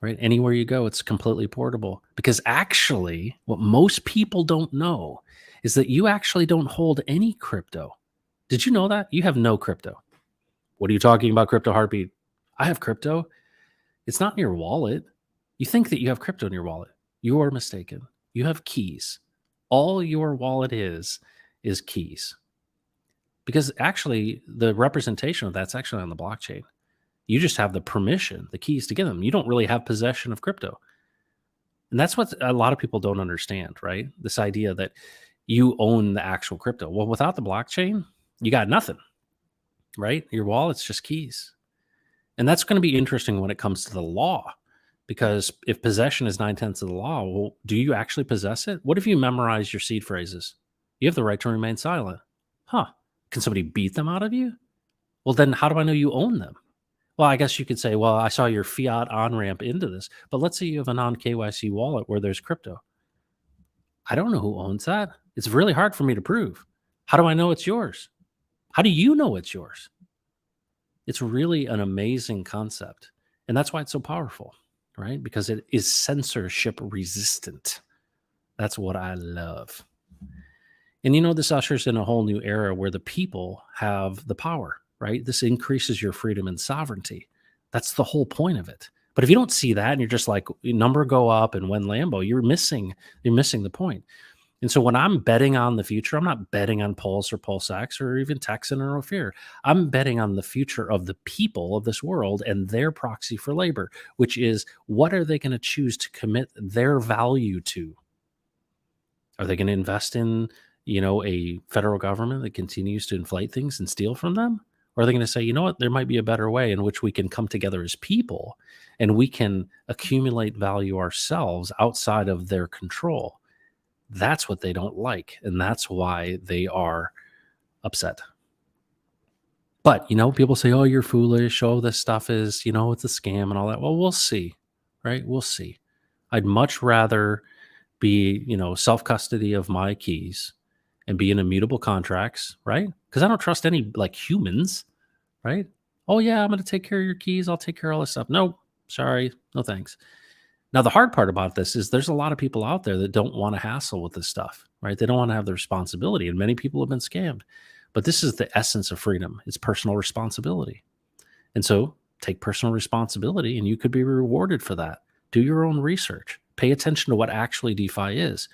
Right? Anywhere you go, it's completely portable. Because actually, what most people don't know is that you actually don't hold any crypto. Did you know that? You have no crypto. What are you talking about, Crypto Heartbeat? I have crypto. It's not in your wallet. You think that you have crypto in your wallet. You are mistaken. You have keys. All your wallet is keys. Because actually, the representation of that's actually on the blockchain. You just have the permission, the keys to get them. You don't really have possession of crypto. And that's what a lot of people don't understand, right? This idea that you own the actual crypto. Well, without the blockchain, you got nothing, right? Your wallet's just keys. And that's going to be interesting when it comes to the law, because if possession is 9/10 of the law, well, do you actually possess it? What if you memorize your seed phrases? You have the right to remain silent. Huh? Can somebody beat them out of you? Well, then how do I know you own them? Well, I guess you could say, well, I saw your fiat on ramp into this, but let's say you have a non KYC wallet where there's crypto. I don't know who owns that. It's really hard for me to prove. How do I know it's yours? How do you know it's yours? It's really an amazing concept. And that's why it's so powerful, right? Because it is censorship resistant. That's what I love. And this ushers in a whole new era where the people have the power, right? This increases your freedom and sovereignty. That's the whole point of it. But if you don't see that and you're just like number go up and win Lambo, you're missing the point. And so when I'm betting on the future, I'm not betting on Pulse or PulseX or even Texan or Ophir. I'm betting on the future of the people of this world and their proxy for labor, which is what are they going to choose to commit their value to? Are they going to invest in, a federal government that continues to inflate things and steal from them? Or are they going to say, you know what, there might be a better way in which we can come together as people and we can accumulate value ourselves outside of their control? That's what they don't like. And that's why they are upset. But, people say, oh, you're foolish. Oh, this stuff is, it's a scam and all that. Well, we'll see, right? We'll see. I'd much rather be, self-custody of my keys and be in immutable contracts, right? Because I don't trust any humans, right? Oh yeah, I'm going to take care of your keys. I'll take care of all this stuff. No, sorry, no thanks. Now, the hard part about this is there's a lot of people out there that don't want to hassle with this stuff, right? They don't want to have the responsibility, and many people have been scammed. But this is the essence of freedom. It's personal responsibility. And so take personal responsibility, and you could be rewarded for that. Do your own research. Pay attention to what actually DeFi is.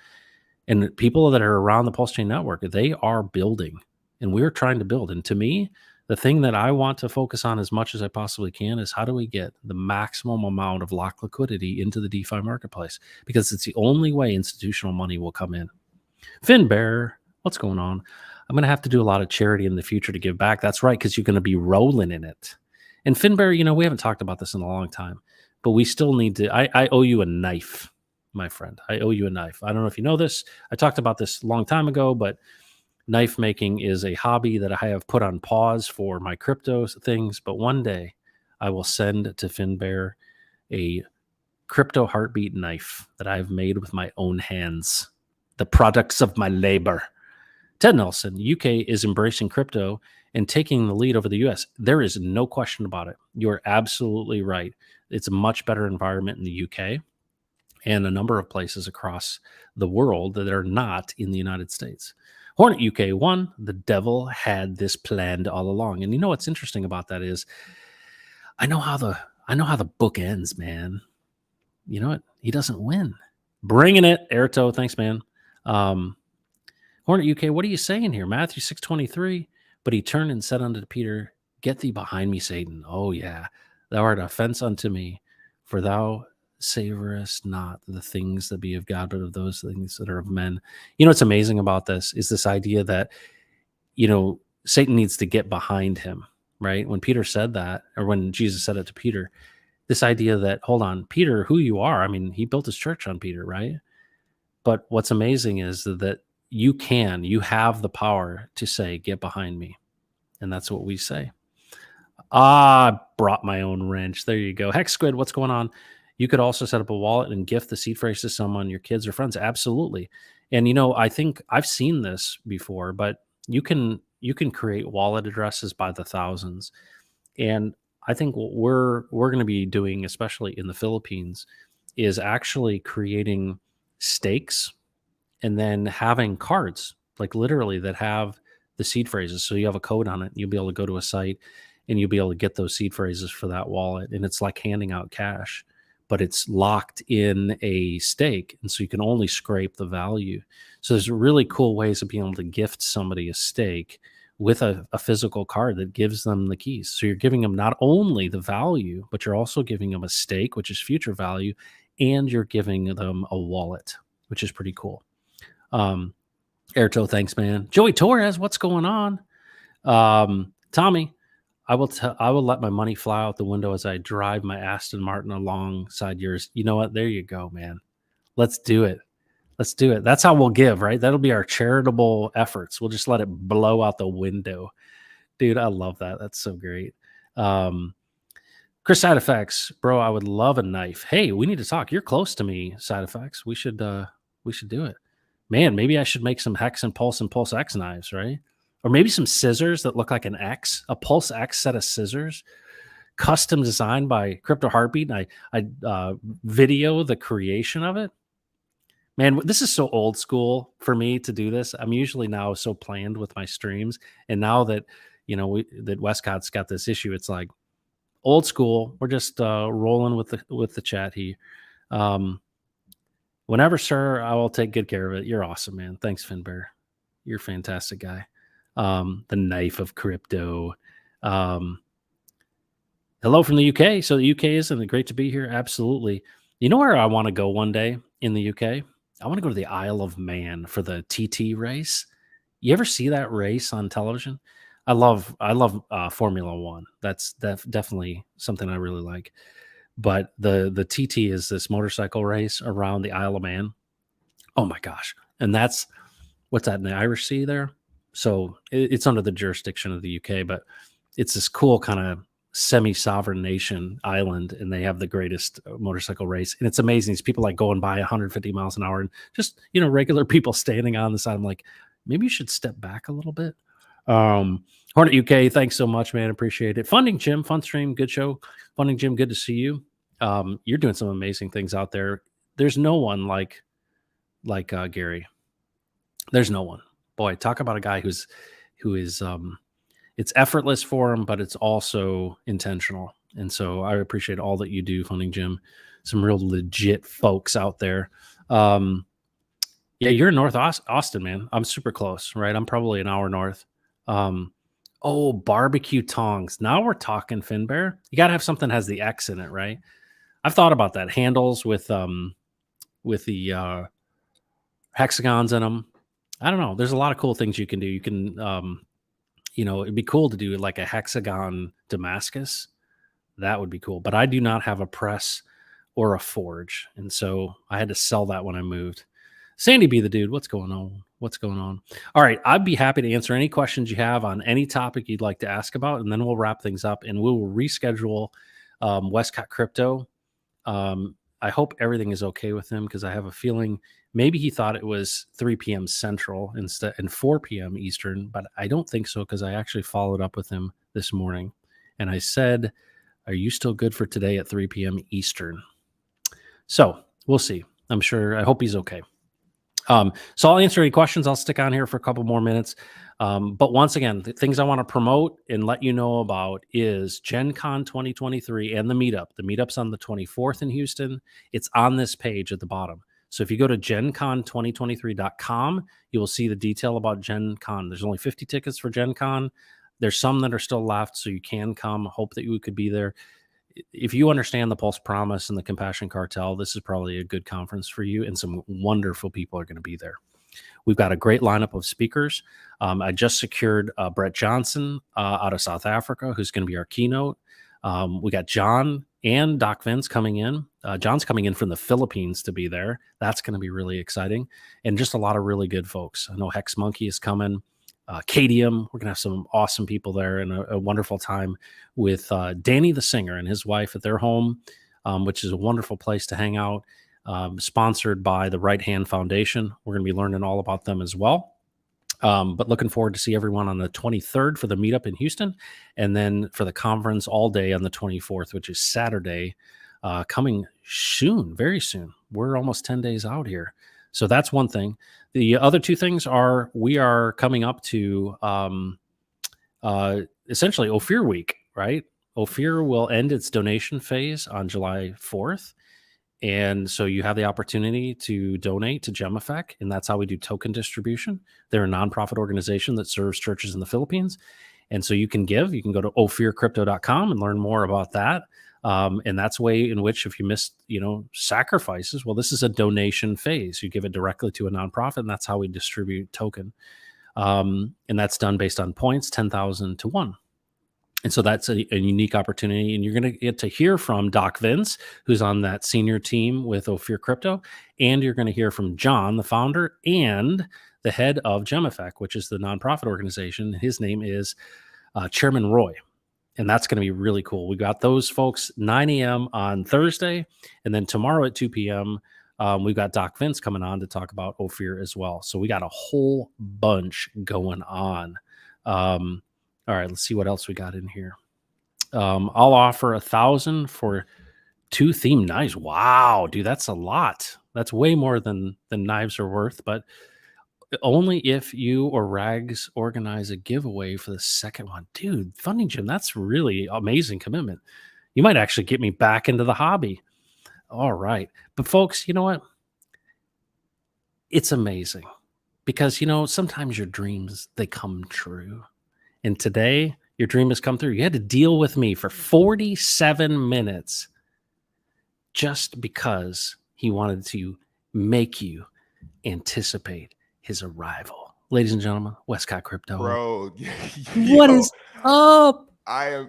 And people that are around the Pulse Chain Network, they are building, and we're trying to build. And to me, the thing that I want to focus on as much as I possibly can is how do we get the maximum amount of locked liquidity into the DeFi marketplace? Because it's the only way institutional money will come in. FinBear, what's going on? I'm going to have to do a lot of charity in the future to give back. That's right, because you're going to be rolling in it. And FinBear, we haven't talked about this in a long time, but we still need to, I owe you a knife, my friend. I owe you a knife. I don't know if you know this. I talked about this a long time ago, but knife making is a hobby that I have put on pause for my crypto things. But one day I will send to FinBear a Crypto Heartbeat knife that I've made with my own hands, the products of my labor. Ted Nelson, UK is embracing crypto and taking the lead over the US. There is no question about it. You're absolutely right. It's a much better environment in the UK and a number of places across the world that are not in the United States. Hornet UK 1, the devil had this planned all along. And what's interesting about that is I know how the book ends, man. You know what? He doesn't win. Bringing it, Erto. Thanks, man. Hornet UK, what are you saying here? Matthew 6:23. But he turned and said unto Peter, get thee behind me, Satan. Oh, yeah. Thou art an offense unto me, for thou savorest not the things that be of God, but of those things that are of men. What's amazing about this is this idea that, Satan needs to get behind him, right? When Peter said that, or when Jesus said it to Peter, this idea that, hold on, Peter, who you are, he built his church on Peter, right? But what's amazing is that, you have the power to say, get behind me. And that's what we say. I brought my own wrench. There you go. Hex Squid, what's going on? You could also set up a wallet and gift the seed phrase to someone, your kids or friends. Absolutely. And I think I've seen this before, but you can create wallet addresses by the thousands. And I think what we're going to be doing, especially in the Philippines, is actually creating stakes and then having cards, like literally, that have the seed phrases. So you have a code on it. You'll be able to go to a site and you'll be able to get those seed phrases for that wallet. And it's like handing out cash, but it's locked in a stake. And so you can only scrape the value. So there's really cool ways of being able to gift somebody a stake with a physical card that gives them the keys. So you're giving them not only the value, but you're also giving them a stake, which is future value, and you're giving them a wallet, which is pretty cool. Airto, thanks, man. Joey Torres, what's going on? Tommy, I will let my money fly out the window as I drive my Aston Martin alongside yours. You know what? There you go, man. Let's do it. Let's do it. That's how we'll give, right? That'll be our charitable efforts. We'll just let it blow out the window. Dude, I love that. That's so great. Chris Side Effects, bro, I would love a knife. Hey, we need to talk. You're close to me, Side Effects. We should do it. Man, maybe I should make some Hex and Pulse X knives, right? Or maybe some scissors that look like an X, a Pulse X set of scissors, custom designed by Crypto Heartbeat. And I video the creation of it. Man, this is so old school for me to do this. I'm usually now so planned with my streams. And now that, that Wescott's got this issue, it's like old school. We're just rolling with the chat here. Whenever, sir, I will take good care of it. You're awesome, man. Thanks, Finbear. You're a fantastic guy. The knife of crypto. Hello from the UK. So the UK, isn't it great to be here? Absolutely. You know where I want to go one day in the UK? I want to go to the Isle of Man for the TT race. You ever see that race on television? I love Formula One. That's definitely something I really like. But the TT is this motorcycle race around the Isle of Man. Oh my gosh. And that's, what's that, in the Irish Sea there? So it's under the jurisdiction of the UK, but it's this cool kind of semi-sovereign nation island, and they have the greatest motorcycle race. And it's amazing. These people like going by 150 miles an hour and just, regular people standing on the side. I'm like, maybe you should step back a little bit. Hornet UK, thanks so much, man. Appreciate it. Funding Jim, fun stream, good show. Funding Jim, good to see you. You're doing some amazing things out there. There's no one like Gary. There's no one. Boy, talk about a guy who is it's effortless for him, but it's also intentional. And so I appreciate all that you do, Funding Jim. Some real legit folks out there. Yeah, you're in North Austin, man. I'm super close, right? I'm probably an hour north. Oh, barbecue tongs. Now we're talking, Finbear. You got to have something that has the X in it, right? I've thought about that. Handles with the hexagons in them. I don't know. There's a lot of cool things you can do. You can, it'd be cool to do like a hexagon Damascus. That would be cool. But I do not have a press or a forge. And so I had to sell that when I moved. Sandy B, the dude, what's going on? What's going on? All right. I'd be happy to answer any questions you have on any topic you'd like to ask about. And then we'll wrap things up and we will reschedule Wescott Crypto. I hope everything is okay with him because I have a feeling maybe he thought it was 3 p.m. Central instead and 4 p.m. Eastern, but I don't think so because I actually followed up with him this morning and I said, are you still good for today at 3 p.m. Eastern? So we'll see. I hope he's okay. So I'll answer any questions. I'll stick on here for a couple more minutes. But once again, the things I want to promote and let you know about is Gen Con 2023 and the meetup. The meetup's on the 24th in Houston. It's on this page at the bottom. So if you go to gencon2023.com, you will see the detail about Gen Con. There's only 50 tickets for Gen Con. There's some that are still left, so you can come. Hope that you could be there. If you understand the Pulse Promise and the Compassion Cartel, this is probably a good conference for you, and some wonderful people are going to be there. We've got a great lineup of speakers. I just secured Brett Johnson out of South Africa, who's going to be our keynote. We got John and Doc Vince coming in. John's coming in from the Philippines to be there. That's going to be really exciting. And just a lot of really good folks. I know Hex Monkey is coming. Cadium, we're going to have some awesome people there and a wonderful time with Danny the singer and his wife at their home, which is a wonderful place to hang out, sponsored by the Right Hand Foundation. We're going to be learning all about them as well. But looking forward to see everyone on the 23rd for the meetup in Houston, and then for the conference all day on the 24th, which is Saturday, coming soon, very soon. We're almost 10 days out here. So that's one thing. The other two things are we are coming up to essentially Ophir Week, right? Ophir will end its donation phase on July 4th. And so you have the opportunity to donate to Gem Effect, and that's how we do token distribution. They're a nonprofit organization that serves churches in the Philippines. And so you can give. You can go to ophircrypto.com and learn more about that. And that's a way in which if you missed, sacrifices, well, this is a donation phase. You give it directly to a nonprofit, and that's how we distribute token. And that's done based on points, 10,000 to 1. And so that's a unique opportunity. And you're going to get to hear from Doc Vince, who's on that senior team with Ophir Crypto. And you're going to hear from John, the founder, and the head of Gem Effect, which is the nonprofit organization. His name is Chairman Roy. And that's going to be really cool. We got those folks 9 a.m. on Thursday. And then tomorrow at 2 p.m., we've got Doc Vince coming on to talk about Ophir as well. So we got a whole bunch going on. All right, let's see what else we got in here. I'll offer 1,000 for 2 themed knives. Wow, dude, that's a lot. That's way more than knives are worth, but only if you or Rags organize a giveaway for the second one. Dude, Funding Jim, that's really amazing commitment. You might actually get me back into the hobby. All right. But folks, you know what? It's amazing because, sometimes your dreams, they come true. And today, your dream has come through. You had to deal with me for 47 minutes just because he wanted to make you anticipate his arrival. Ladies and gentlemen, Wescott Crypto. Bro, what is up? I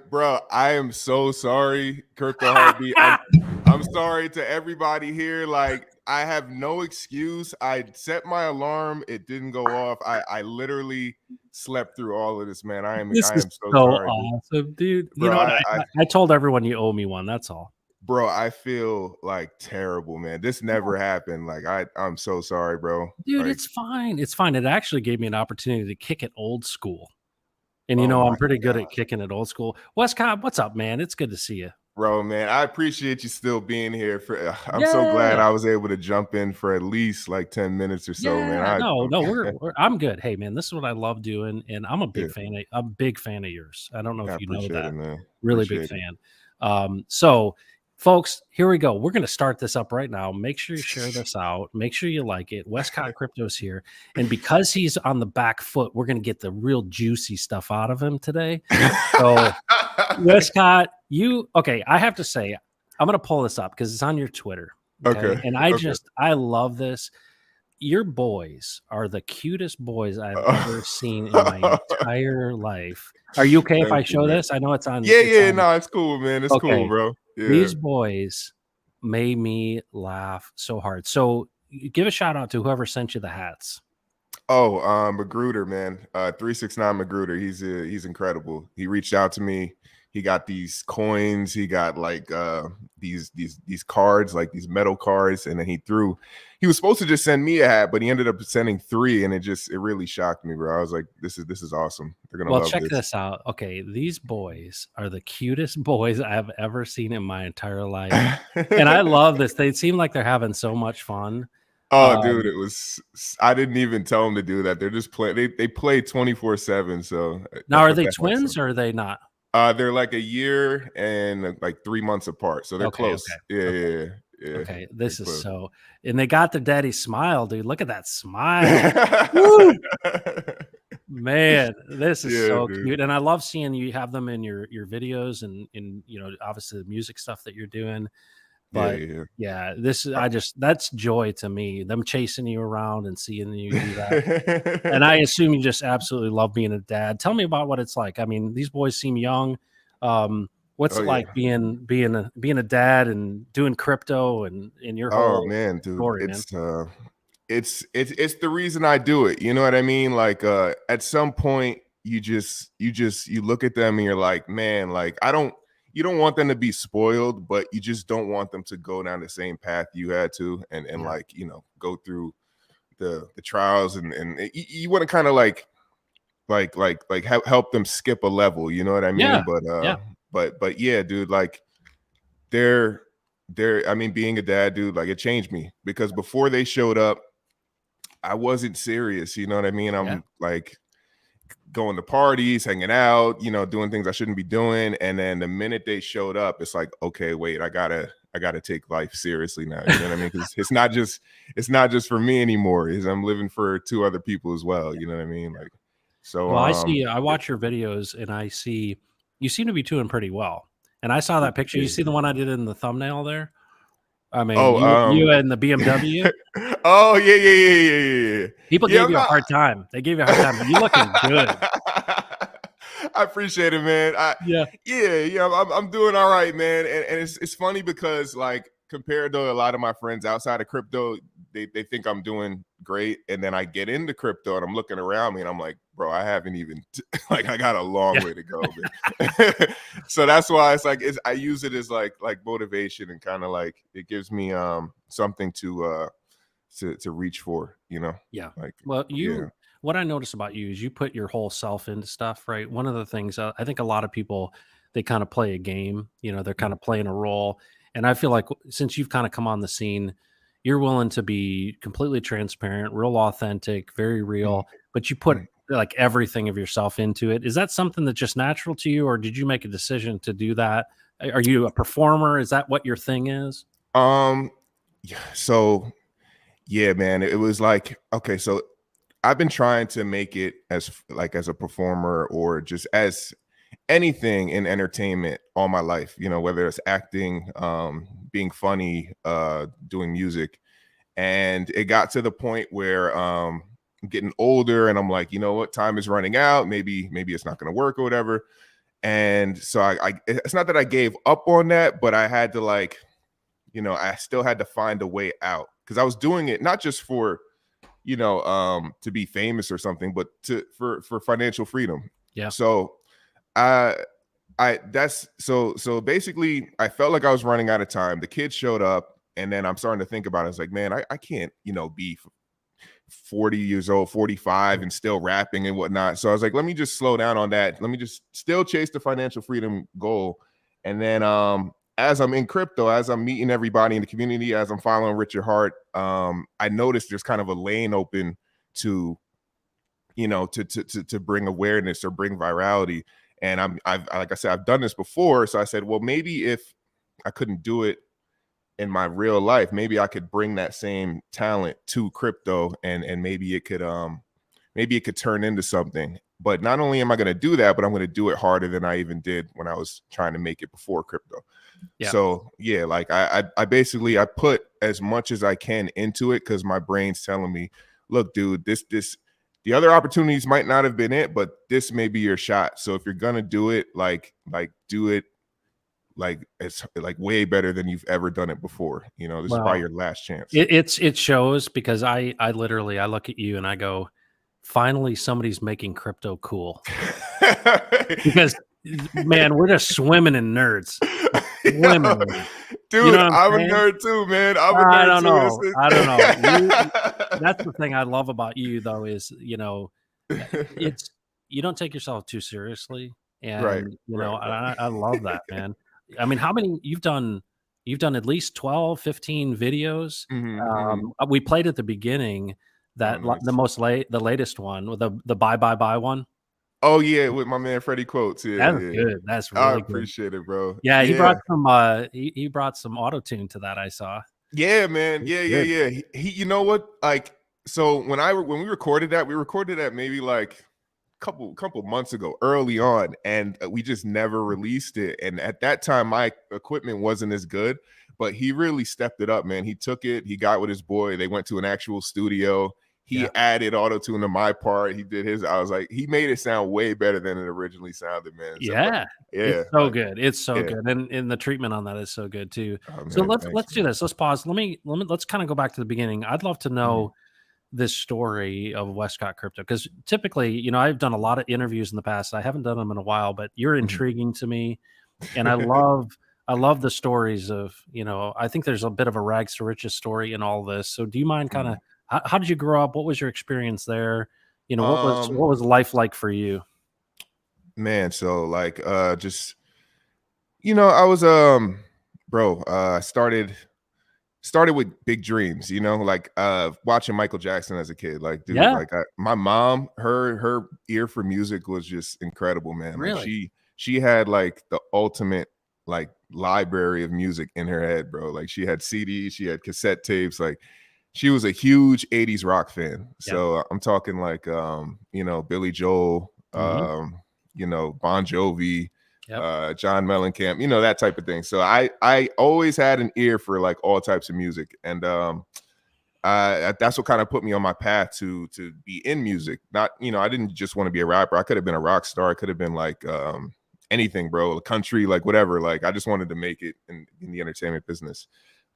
am so sorry, Crypto Heartbeat. I'm sorry to everybody here. Like, I have no excuse. I set my alarm. It didn't go off. I literally slept through all of this, man. I am so sorry. Awesome, dude. Bro, I told everyone you owe me one. That's all. Bro, I feel like terrible, man. This never happened. Like, I'm so sorry, bro. Dude, like, it's fine. It's fine. It actually gave me an opportunity to kick it old school. And I'm pretty good at kicking it old school. Wescott, what's up, man? It's good to see you. Bro, man, I appreciate you still being here. I'm so glad I was able to jump in for at least like 10 minutes or so, man. I'm good. Hey, man, this is what I love doing, and I'm a big fan. I'm a big fan of yours. I don't know if you know that. It, man. Really big fan. So, folks, here we go. We're going to start this up right now. Make sure you share this out. Make sure you like it. Wescott Crypto's here. And because he's on the back foot, we're going to get the real juicy stuff out of him today. So, Wescott, I have to say, I'm going to pull this up because it's on your Twitter. Okay. And I love this. Your boys are the cutest boys I've ever seen in my entire life. Are you okay if I show this? I know it's on. No, it's cool, man. It's cool, bro. Yeah. These boys made me laugh so hard. So give a shout out to whoever sent you the hats. Oh, Magruder, man. 369 Magruder. He's incredible. He reached out to me. He got these coins. He got like these cards, like these metal cards, and then he was supposed to just send me a hat, but he ended up sending 3, and it really shocked me, bro. I was like, this is awesome. They're gonna love check this out. Okay, these boys are the cutest boys I've ever seen in my entire life, and I love this. They seem like they're having so much fun. Oh, dude, I didn't even tell them to do that. They're just playing. They play 24/7. So now, are they twins or are they not? They're like a year and like 3 months apart, so they're close. Okay. Yeah. Okay, this is so, and they got their daddy smile, dude. Look at that smile. Woo! Man, this is so cute, and I love seeing you have them in your videos and in obviously the music stuff that you're doing. But this is that's joy to me. Them chasing you around and seeing you do that. And I assume you just absolutely love being a dad. Tell me about what it's like. I mean, these boys seem young. What's Oh it yeah. like being a dad and doing crypto and in your Oh whole man, dude, story, man? it's the reason I do it. You know what I mean? Like at some point you look at them and you're like, man, like you don't want them to be spoiled, but you just don't want them to go down the same path you had to and Yeah. like, go through the trials and you want to kind of like help them skip a level, you know what I Yeah. mean? But Yeah. but yeah, dude, like they're I mean, being a dad, dude, like it changed me because before they showed up, I wasn't serious, you know what I mean? Yeah. I'm like going to parties, hanging out, doing things I shouldn't be doing. And then the minute they showed up, it's like, okay, wait, I gotta take life seriously now. You know what I mean? Because it's not just for me anymore. I'm living for two other people as well. You know what I mean? Like, so Well, I watch your videos and I see you seem to be doing pretty well. And I saw that picture. You see the one I did in the thumbnail there? I mean, oh you and the BMW. oh yeah. People Yeah, gave I'm you a not. hard time. They gave you a hard time, but you looking good. I appreciate it, man. Yeah. Yeah. I'm doing all right, man. And it's funny because like compared to a lot of my friends outside of crypto, they think I'm doing great, and then I get into crypto and I'm looking around me and I'm like, bro, I haven't even like I got a long way to go, man. So that's why it's like I use it as like motivation and kind of like it gives me something to reach for, Yeah. like Well, yeah. what I notice about you is you put your whole self into stuff, right? One of the things I think a lot of people, they kind of play a game, they're kind of playing a role. And I feel like since you've kind of come on the scene, you're willing to be completely transparent, real authentic, very real, but you put Mhm. like everything of yourself into it. Is that something that's just natural to you, or did you make a decision to do that? Are you a performer? Is that what your thing is? Um, yeah, so yeah, man, it was like, okay, so I've been trying to make it as a performer or just as anything in entertainment all my life, whether it's acting, being funny, doing music. And it got to the point where I'm getting older and I'm like, you know what, time is running out. Maybe it's not going to work or whatever. And so I it's not that I gave up on that, but I had to like, I still had to find a way out because I was doing it not just for, to be famous or something, but for financial freedom. Yeah. So that's so basically I felt like I was running out of time. The kids showed up and then I'm starting to think about it. I was like, man, I can't, be 40 years old, 45 and still rapping and whatnot. So I was like, let me just slow down on that. Let me just still chase the financial freedom goal. And then as I'm in crypto, as I'm meeting everybody in the community, as I'm following Richard Hart, I noticed there's kind of a lane open to, to bring awareness or bring virality. And I've like I said, I've done this before. So I said, well, maybe if I couldn't do it in my real life, maybe I could bring that same talent to crypto and maybe it could turn into something. But not only am I going to do that, but I'm going to do it harder than I even did when I was trying to make it before crypto. Yeah. So yeah, like I basically I put as much as I can into it because my brain's telling me, look, dude, this the other opportunities might not have been it, but this may be your shot. So if you're gonna do it, like do it like it's like way better than you've ever done it before. This is probably your last chance. It shows because I literally I look at you and I go, finally somebody's making crypto cool. Because man, we're just swimming in nerds. Swimming in them. Dude, You know what I'm I'm a saying? nerd too, man. I'm a I nerd don't too. know. I don't know. That's the thing I love about you though is, it's you don't take yourself too seriously. Right, And right. I love that, man. I mean, how many you've done at least 12, 15 videos. We played at the beginning Oh, that nice. the latest one with the buy one. Oh yeah, with my man Freddie Quotes. Yeah, That's yeah. good. That's I really good. appreciate it, bro. Yeah, he Yeah. brought some he brought some auto tune to that. I saw. Yeah, man. It's good. Yeah. He you know what? Like, so when we recorded that maybe like couple months ago, early on, and we just never released it. And at that time, my equipment wasn't as good, but he really stepped it up, man. He took it, he got with his boy, they went to an actual studio. he added auto-tune to my part. He did his. I was like, he made it sound way better than it originally sounded, man. So, Yeah. It's so like, good. It's so yeah. good. And the treatment on that is so good too. Oh, So man, let's thanks, do man. this. Let's pause. Let's kind of go back to the beginning. I'd love to know this story of Wescott Crypto, because typically, you know, I've done a lot of interviews in the past. I haven't done them in a while, but you're intriguing to me, and I love the stories of, you know, I think there's a bit of a rags to riches story in all this. So do you mind kind of how did you grow up? What was your experience there? You know, what was life like for you? Man, so like just, you know, I was bro, I started with big dreams, you know, like watching Michael Jackson as a kid. Like, dude, Yeah. like my mom, her ear for music was just incredible, man. Like Really? she had like the ultimate like library of music in her head, bro. Like she had CDs, she had cassette tapes, like she was a huge 80s rock fan. Yep. So I'm talking like you know, Billy Joel, you know, Bon Jovi, John Mellencamp, you know, that type of thing. So I always had an ear for like all types of music, and that's what kind of put me on my path to be in music. Not, you know, I didn't just want to be a rapper. I could have been a rock star. I could have been like anything, bro, country, like whatever. Like I just wanted to make it in the entertainment business.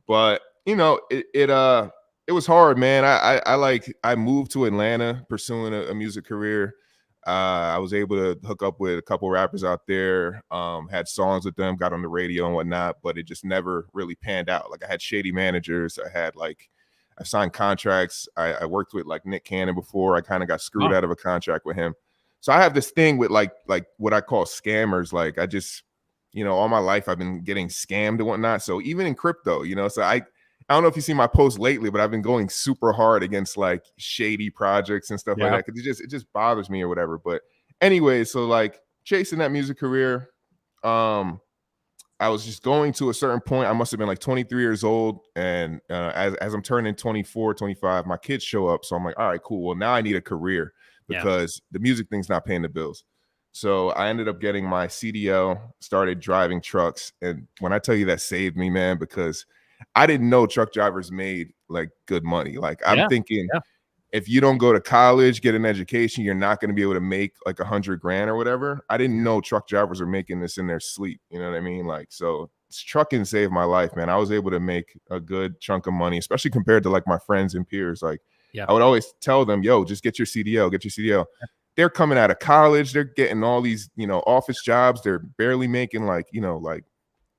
But you know, it was hard, man. I moved to Atlanta pursuing a music career. I was able to hook up with a couple rappers out there, had songs with them, got on the radio and whatnot, but it just never really panned out. Like I had shady managers. I signed contracts. I worked with like Nick Cannon before. I kind of got screwed out of a contract with him. So I have this thing with like what I call scammers. Like I just, you know, all my life I've been getting scammed and whatnot. So even in crypto, you know, so I don't know if you see my posts lately, but I've been going super hard against like shady projects and stuff like that, because it just bothers me or whatever. But anyway, so like chasing that music career, I was just going to a certain point. I must have been like 23 years old, and as I'm turning 24, 25, my kids show up. So I'm like, all right, cool. Well, now I need a career because the music thing's not paying the bills. So I ended up getting my CDL, started driving trucks, and when I tell you that saved me, man, because I didn't know truck drivers made like good money. Like I'm thinking if you don't go to college, get an education, you're not going to be able to make like $100 grand or whatever. I didn't know truck drivers are making this in their sleep. You know what I mean? Like, so trucking saved my life, man. I was able to make a good chunk of money, especially compared to like my friends and peers. Like I would always tell them, yo, just get your CDL, get your CDL. They're coming out of college. They're getting all these, you know, office jobs. They're barely making like, you know, like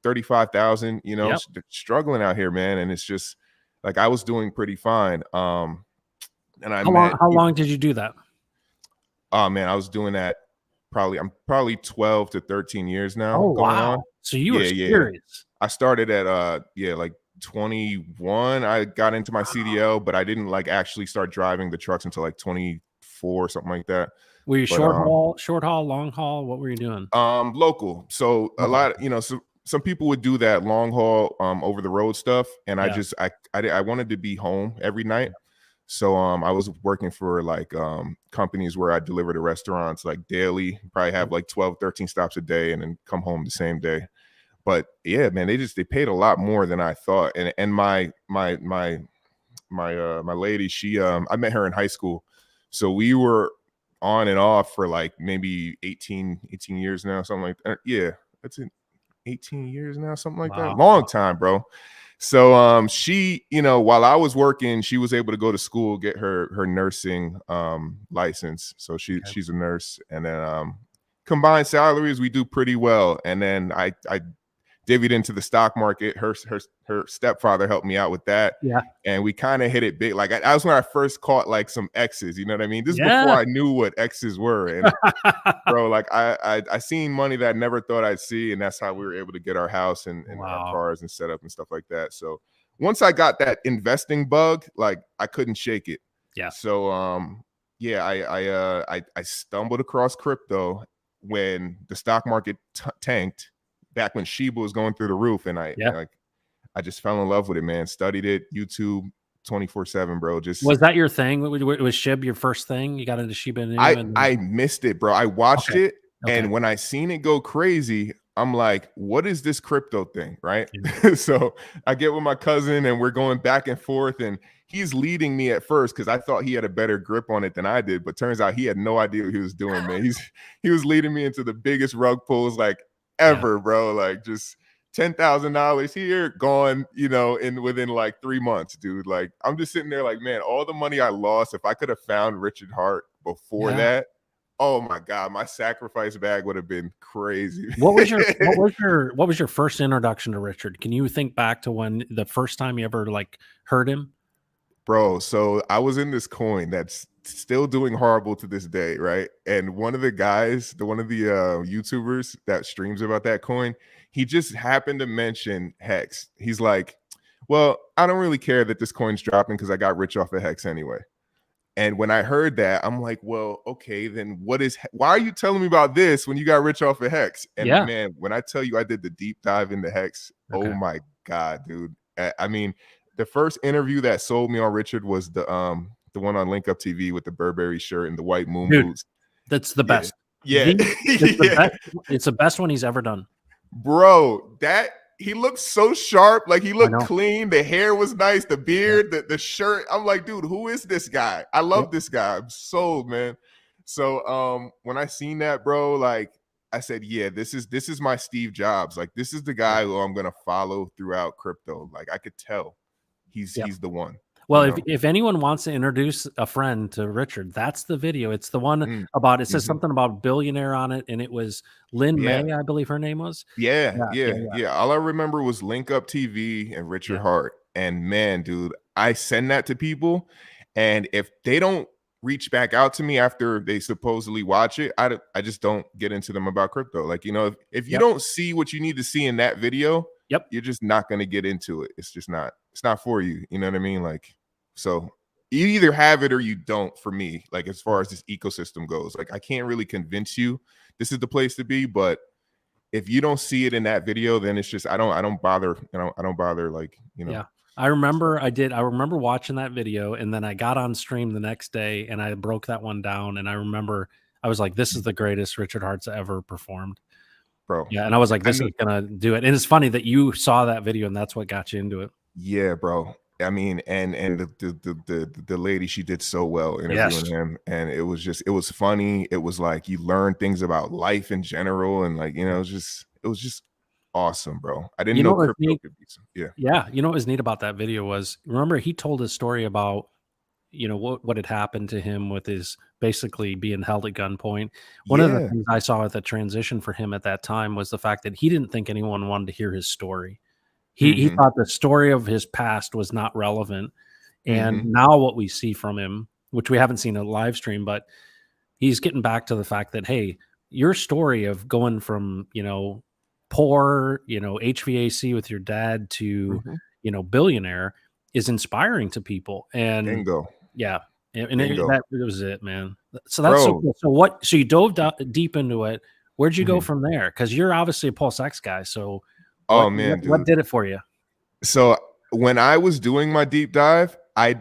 35,000, you know, struggling out here, man. And it's just like, I was doing pretty fine. And how long did you do that? Oh man, I was doing that I'm probably 12 to 13 years now. Oh, going wow. on. So you were serious. I started at like 21. I got into my CDL, but I didn't like actually start driving the trucks until like 24, something like that. Were you short haul, long haul? What were you doing? Local. So a lot, you know, so some people would do that long haul over the road stuff, and I wanted to be home every night. So I was working for like companies where I deliver to restaurants like daily, probably have like 12, 13 stops a day, and then come home the same day. But yeah, man, they paid a lot more than I thought. And my lady, she I met her in high school. So we were on and off for like maybe 18 years now, something like that. Yeah, that's it. 18 years now, something like that. Long time, bro. So she, you know, while I was working, she was able to go to school, get her nursing license. So she's a nurse, and then combined salaries, we do pretty well. And then I divvied into the stock market. Her stepfather helped me out with that. Yeah. And we kind of hit it big. Like that was when I first caught like some X's, you know what I mean? This is before I knew what X's were. And bro, like I seen money that I never thought I'd see. And that's how we were able to get our house and our cars and set up and stuff like that. So once I got that investing bug, like I couldn't shake it. Yeah. So I stumbled across crypto when the stock market tanked. Back when Shiba was going through the roof, and I just fell in love with it, man. Studied it, YouTube 24/7, bro. Just was that your thing? Was Shib your first thing? You got into Shiba Inu? I missed it, bro. I watched it, and when I seen it go crazy, I'm like, what is this crypto thing, right? Yeah. So I get with my cousin and we're going back and forth, and he's leading me at first because I thought he had a better grip on it than I did, but turns out he had no idea what he was doing, man. He was leading me into the biggest rug pulls like ever, bro. Like just $10,000 here, gone, within like 3 months, dude. Like I'm just sitting there like, man, all the money I lost, if I could have found Richard Hart before that, oh my God, my sacrifice bag would have been crazy. What was your first introduction to Richard? Can you think back to when the first time you ever like heard him? Bro, so I was in this coin that's still doing horrible to this day, right? And one of the guys, one of the YouTubers that streams about that coin, he just happened to mention Hex. He's like, well, I don't really care that this coin's dropping because I got rich off of Hex anyway. And when I heard that, I'm like, well, okay, then why are you telling me about this when you got rich off of Hex? And man, when I tell you I did the deep dive into Hex, oh my God, dude. I mean, the first interview that sold me on Richard was the one on Link Up TV with the Burberry shirt and the white moon boots. That's the best. Yeah. It's the best one he's ever done. Bro, he looked so sharp. Like he looked clean. The hair was nice. The beard, the shirt. I'm like, dude, who is this guy? I love this guy. I'm sold, man. So when I seen that, bro, like I said, yeah, this is my Steve Jobs. Like this is the guy who I'm gonna follow throughout crypto. Like I could tell he's the one. Well, if anyone wants to introduce a friend to Richard, that's the video. It's the one about, it says something about billionaire on it, and it was Lynn May, I believe her name was. Yeah. All I remember was Link Up TV and Richard Hart. And man, dude, I send that to people, and if they don't reach back out to me after they supposedly watch it, I just don't get into them about crypto. Like, if you don't see what you need to see in that video, you're just not going to get into it. It's just not, it's not for you. You know what I mean? Like, so you either have it or you don't, for me, like as far as this ecosystem goes. Like I can't really convince you this is the place to be, but if you don't see it in that video, then it's just I don't bother, I don't bother, like, Yeah. I remember watching that video, and then I got on stream the next day and I broke that one down, and I remember I was like, this is the greatest Richard Hart's ever performed. Bro. Yeah, and I was like, this is gonna do it. And it's funny that you saw that video and that's what got you into it. Yeah, bro. I mean, and the lady, she did so well interviewing him, and it was funny. It was like you learn things about life in general, and like, it was just awesome, bro. I didn't know crypto could be some, yeah. You know what was neat about that video was, remember he told his story about what had happened to him with his basically being held at gunpoint. One of the things I saw at the transition for him at that time was the fact that he didn't think anyone wanted to hear his story. He thought the story of his past was not relevant. And now what we see from him, which we haven't seen a live stream, but he's getting back to the fact that, hey, your story of going from, poor, HVAC with your dad to, billionaire is inspiring to people. And Bingo. Yeah. And it was it, man. So that's so cool. So you dove deep into it. Where'd you go from there? Because you're obviously a Pulse X guy. So what did it for you? So when I was doing my deep dive, I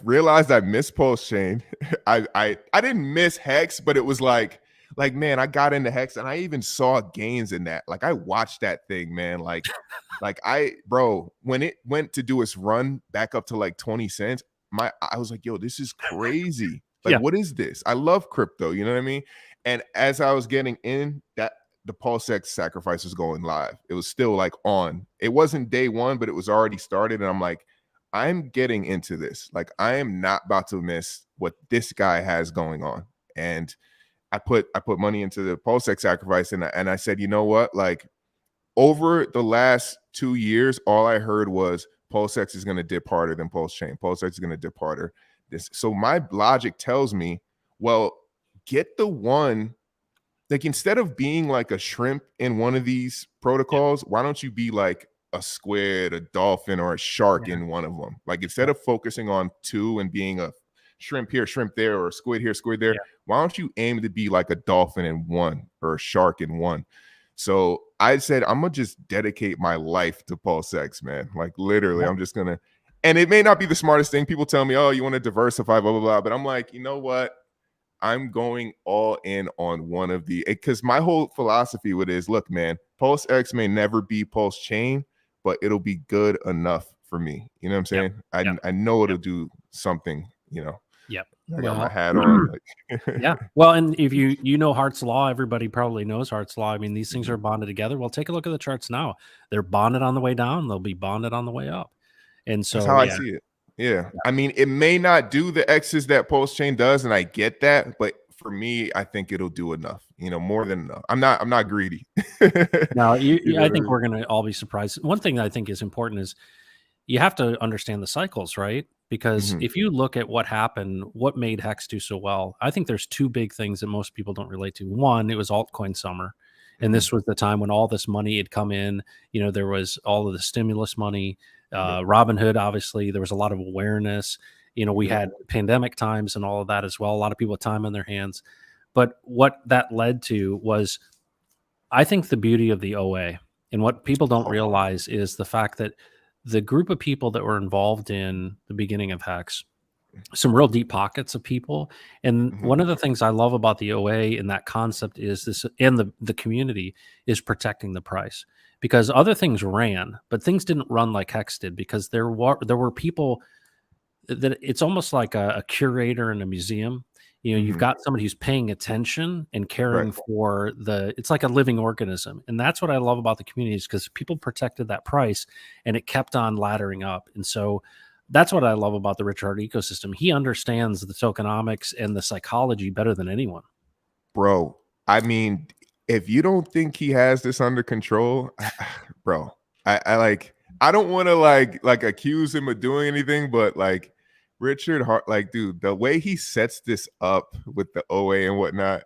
realized I missed Pulse Chain. I didn't miss Hex, but it was like man, I got into Hex and I even saw gains in that. Like I watched that thing, man. Like when it went to do its run back up to like 20 cents, I was like, yo, this is crazy. Like, what is this? I love crypto. You know what I mean? And as I was getting in that, the Pulse X sacrifice was going live. It was still like on. It wasn't day one, but it was already started. And I'm like, I'm getting into this. Like, I am not about to miss what this guy has going on. And I put money into the Pulse X sacrifice, and I said, you know what? Like, over the last 2 years, all I heard was Pulse X is going to dip harder than Pulse Chain. Pulse X is going to dip harder. So my logic tells me, well, get the one. Like, instead of being like a shrimp in one of these protocols, why don't you be like a squid, a dolphin, or a shark in one of them? Like, instead of focusing on two and being a shrimp here, shrimp there, or a squid here, squid there, why don't you aim to be like a dolphin in one or a shark in one? So I said, I'm going to just dedicate my life to Pulse X, man. Like, literally, I'm just going to, and it may not be the smartest thing. People tell me, oh, you want to diversify, blah, blah, blah. But I'm like, you know what? I'm going all in on one of the, because my whole philosophy with it is, look, man, Pulse X may never be Pulse Chain, but it'll be good enough for me. You know what I'm saying? I know it'll do something, you know. Yep. I got my hat on. Like. Yeah. Well, and if you know Hart's Law, everybody probably knows Hart's Law. I mean, these things are bonded together. Well, take a look at the charts now. They're bonded on the way down. They'll be bonded on the way up. And so that's how I see it. Yeah. I mean, it may not do the X's that Pulse Chain does, and I get that, but for me, I think it'll do enough, you know, more than enough. I'm not greedy. No, I think we're going to all be surprised. One thing that I think is important is you have to understand the cycles, right? Because if you look at what happened, what made Hex do so well, I think there's two big things that most people don't relate to. One, it was altcoin summer. And this was the time when all this money had come in. You know, there was all of the stimulus money. Robinhood, obviously, there was a lot of awareness. You know, we had pandemic times and all of that as well. A lot of people with time on their hands. But what that led to was, I think, the beauty of the OA. And what people don't realize is the fact that the group of people that were involved in the beginning of Hex, some real deep pockets of people. And one of the things I love about the OA and that concept is this, and the community is protecting the price, because other things ran, but things didn't run like Hex did, because there were people that it's almost like a curator in a museum. You know, you've got somebody who's paying attention and caring for it's like a living organism. And that's what I love about the communities, because people protected that price and it kept on laddering up. And so that's what I love about the Richard Hart ecosystem. He understands the tokenomics and the psychology better than anyone. Bro, I mean, if you don't think he has this under control, bro, I don't want to like accuse him of doing anything, but like Richard Hart, like, dude, the way he sets this up with the OA and whatnot,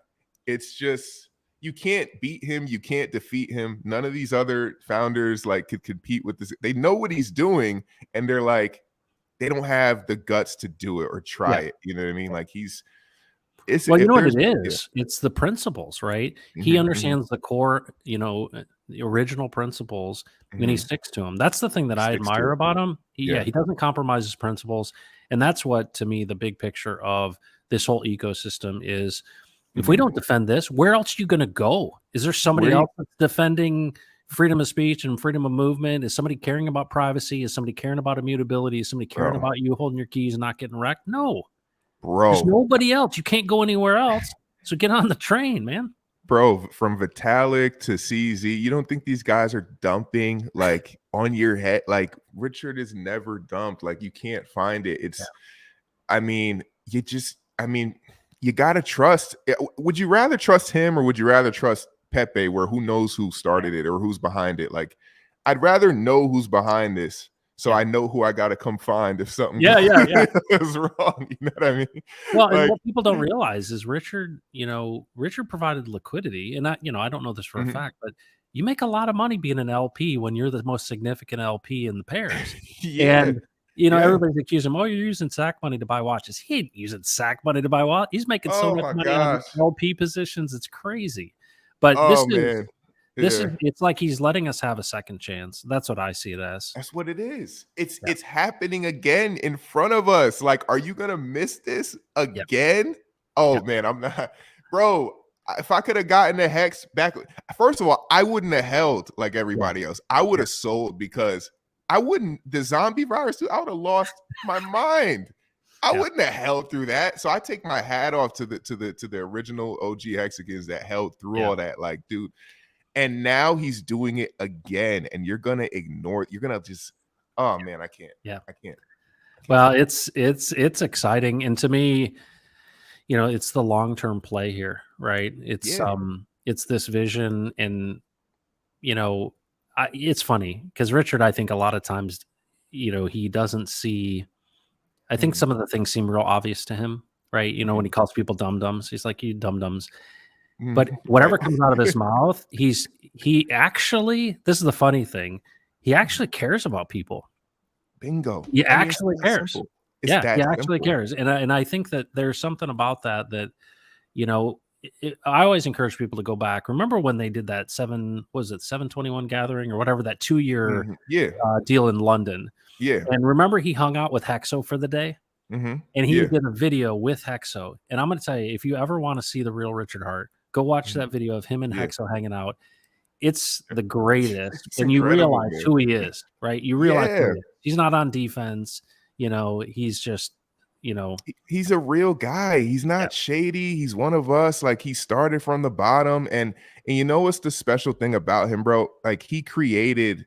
it's just, you can't beat him, you can't defeat him. None of these other founders like could compete with this. They know what he's doing, and they're like, they don't have the guts to do it or try it. You know what I mean? Like you know what it is? It's the principles, right? He understands the core, you know, the original principles, and he sticks to them. That's the thing that I admire about him. He doesn't compromise his principles. And that's what, to me, the big picture of this whole ecosystem is. If we don't defend this, where else are you going to go? Is there somebody else that's defending freedom of speech and freedom of movement? Is somebody caring about privacy? Is somebody caring about immutability? Is somebody caring about you holding your keys and not getting wrecked? No. Bro. There's nobody else. You can't go anywhere else. So get on the train, man. Bro, from Vitalik to CZ, you don't think these guys are dumping like on your head? Like Richard is never dumped. Like you can't find it. It's, I mean, you got to trust. Would you rather trust him, or would you rather trust Pepe, where who knows who started it or who's behind it? Like, I'd rather know who's behind this, so I know who I got to come find if something is wrong. You know what I mean? Well, and what people don't realize is Richard provided liquidity. And I don't know this for a fact, but you make a lot of money being an LP when you're the most significant LP in the pairs. And everybody's accusing him, you're using SAC money to buy watches. He ain't using SAC money to buy watches. He's making so much money on LP positions. It's crazy. But it's like he's letting us have a second chance. That's what I see it as. That's what it is. It's happening again in front of us. Like, are you gonna miss this again? Man, I'm not, bro. If I could have gotten the Hex back, first of all, I wouldn't have held like everybody else. I would have sold, because the zombie virus, dude, I would have lost my mind. I wouldn't have held through that. So I take my hat off to the original OG Hexagons that held through all that. Like, dude, and now he's doing it again, and you're gonna ignore it. You're gonna just, oh man, I can't. I can't. Well, it's exciting, and to me, it's the long-term play here, right? It's this vision, and it's funny because Richard, I think a lot of times, he doesn't see. I think some of the things seem real obvious to him, right? When he calls people dum-dums, he's like, you dum-dums. But whatever comes out of his mouth, he actually, this is the funny thing, he actually cares about people. Bingo. He actually cares. He actually cares. And I think that there's something about that, I always encourage people to go back. Remember when they did that 721 gathering or whatever, that 2-year deal in London? Yeah. And remember he hung out with Hexo for the day? And he did a video with Hexo. And I'm going to tell you, if you ever want to see the real Richard Hart, go watch that video of him and Hexo hanging out. it's the greatest. It's And you incredible, realize man. who he is, right? You realize who Yeah. he is. He's not on defense. He's just, He's a real guy. He's yeah, not shady. He's one of us. Like, he started from the bottom, and you know what's the special thing about him, bro? Like, he created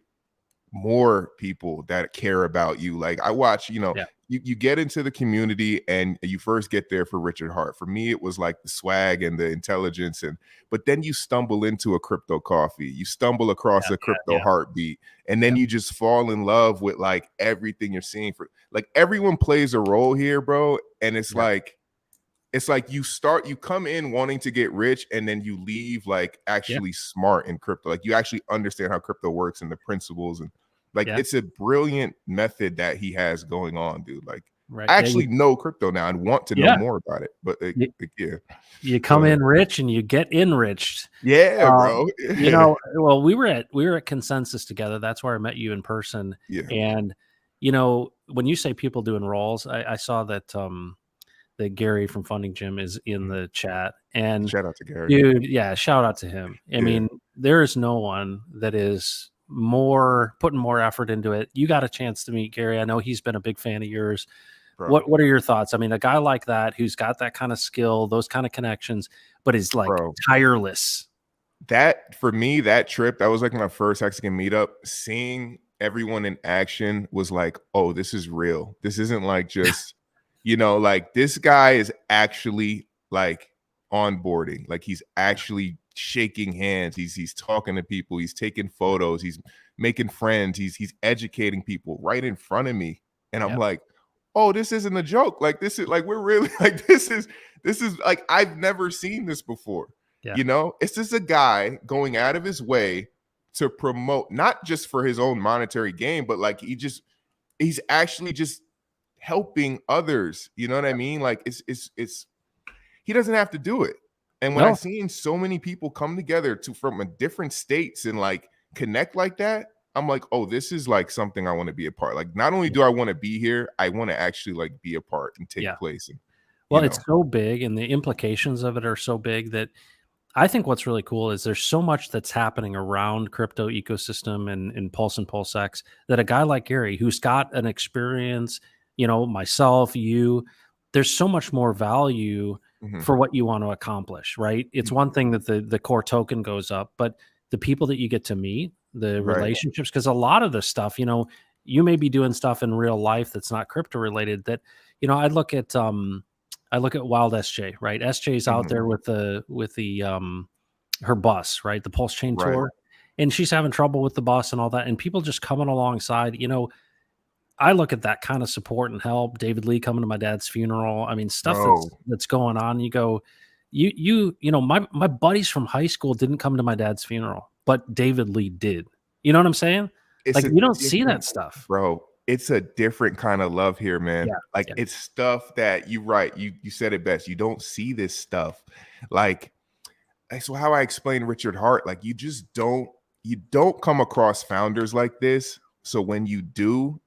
more people that care about you. Like, I watch, yeah, you get into the community and you first get there for Richard Hart. For me, it was like the swag and the intelligence, but then you stumble into a crypto coffee, you stumble across a crypto yeah, heartbeat, and then yeah, you just fall in love with like everything you're seeing. For like, everyone plays a role here, bro. And yeah, it's like you come in wanting to get rich, and then you leave like yeah, actually smart in crypto. Like, you actually understand how crypto works and the principles, and like, yeah, it's a brilliant method that he has going on, dude. Like, right. I Yeah, actually know crypto now and want to know yeah. more about it. But You, yeah, you go come ahead. in rich and you get enriched. Yeah, bro. Well, we were at Consensus together. That's where I met you in person. Yeah. And when you say people doing roles, I saw that Gary from Funding Gym is in the chat. And Shout out to Gary. dude, yeah, shout out to him. I Yeah. mean, there is no one that is putting more effort into it. You got a chance to meet Gary. I know he's been a big fan of yours. Bro. What are your thoughts? I mean, a guy like that who's got that kind of skill, those kind of connections, but is like Bro. tireless. That, for me, that trip, that was like my first Mexican meetup. Seeing everyone in action was like, oh, this is real. This isn't like just, like, this guy is actually like onboarding. Like, he's actually shaking hands. He's talking to people. He's taking photos. He's making friends. He's educating people right in front of me. And I'm Yep. like, oh, this isn't a joke. Like, this is like, we're really like, this is like, I've never seen this before. Yeah. It's just a guy going out of his way to promote, not just for his own monetary gain, but like, he's actually just helping others. You know what I mean? Like, it's he doesn't have to do it. And when I No. seen so many people come together from a different states and like connect like that, I'm like, oh, this is like something I want to be a part. Like, not only do I want to be here, I want to actually like be a part and take place. And Well, it's so big, and the implications of it are so big that I think what's really cool is there's so much that's happening around crypto ecosystem and Pulse and PulseX that a guy like Gary, who's got an experience, myself, there's so much more value for what you want to accomplish, right? It's one thing that the core token goes up, but the people that you get to meet, the relationships, because a lot of this stuff, you may be doing stuff in real life that's not crypto related that, I look at Wild SJ, right? SJ's out there with the her bus, right? The Pulse Chain Tour, and she's having trouble with the bus and all that, and people just coming alongside. I look at that kind of support and help. David Lee coming to my dad's funeral. I mean, stuff that's going on. You go, my buddies from high school didn't come to my dad's funeral, but David Lee did. You know what I'm saying? Like, you don't see that stuff, bro. It's a different kind of love here, man. Yeah, it's stuff that you said it best. You don't see this stuff. Like, so how I explain Richard Hart, like, you don't come across founders like this. So when you do,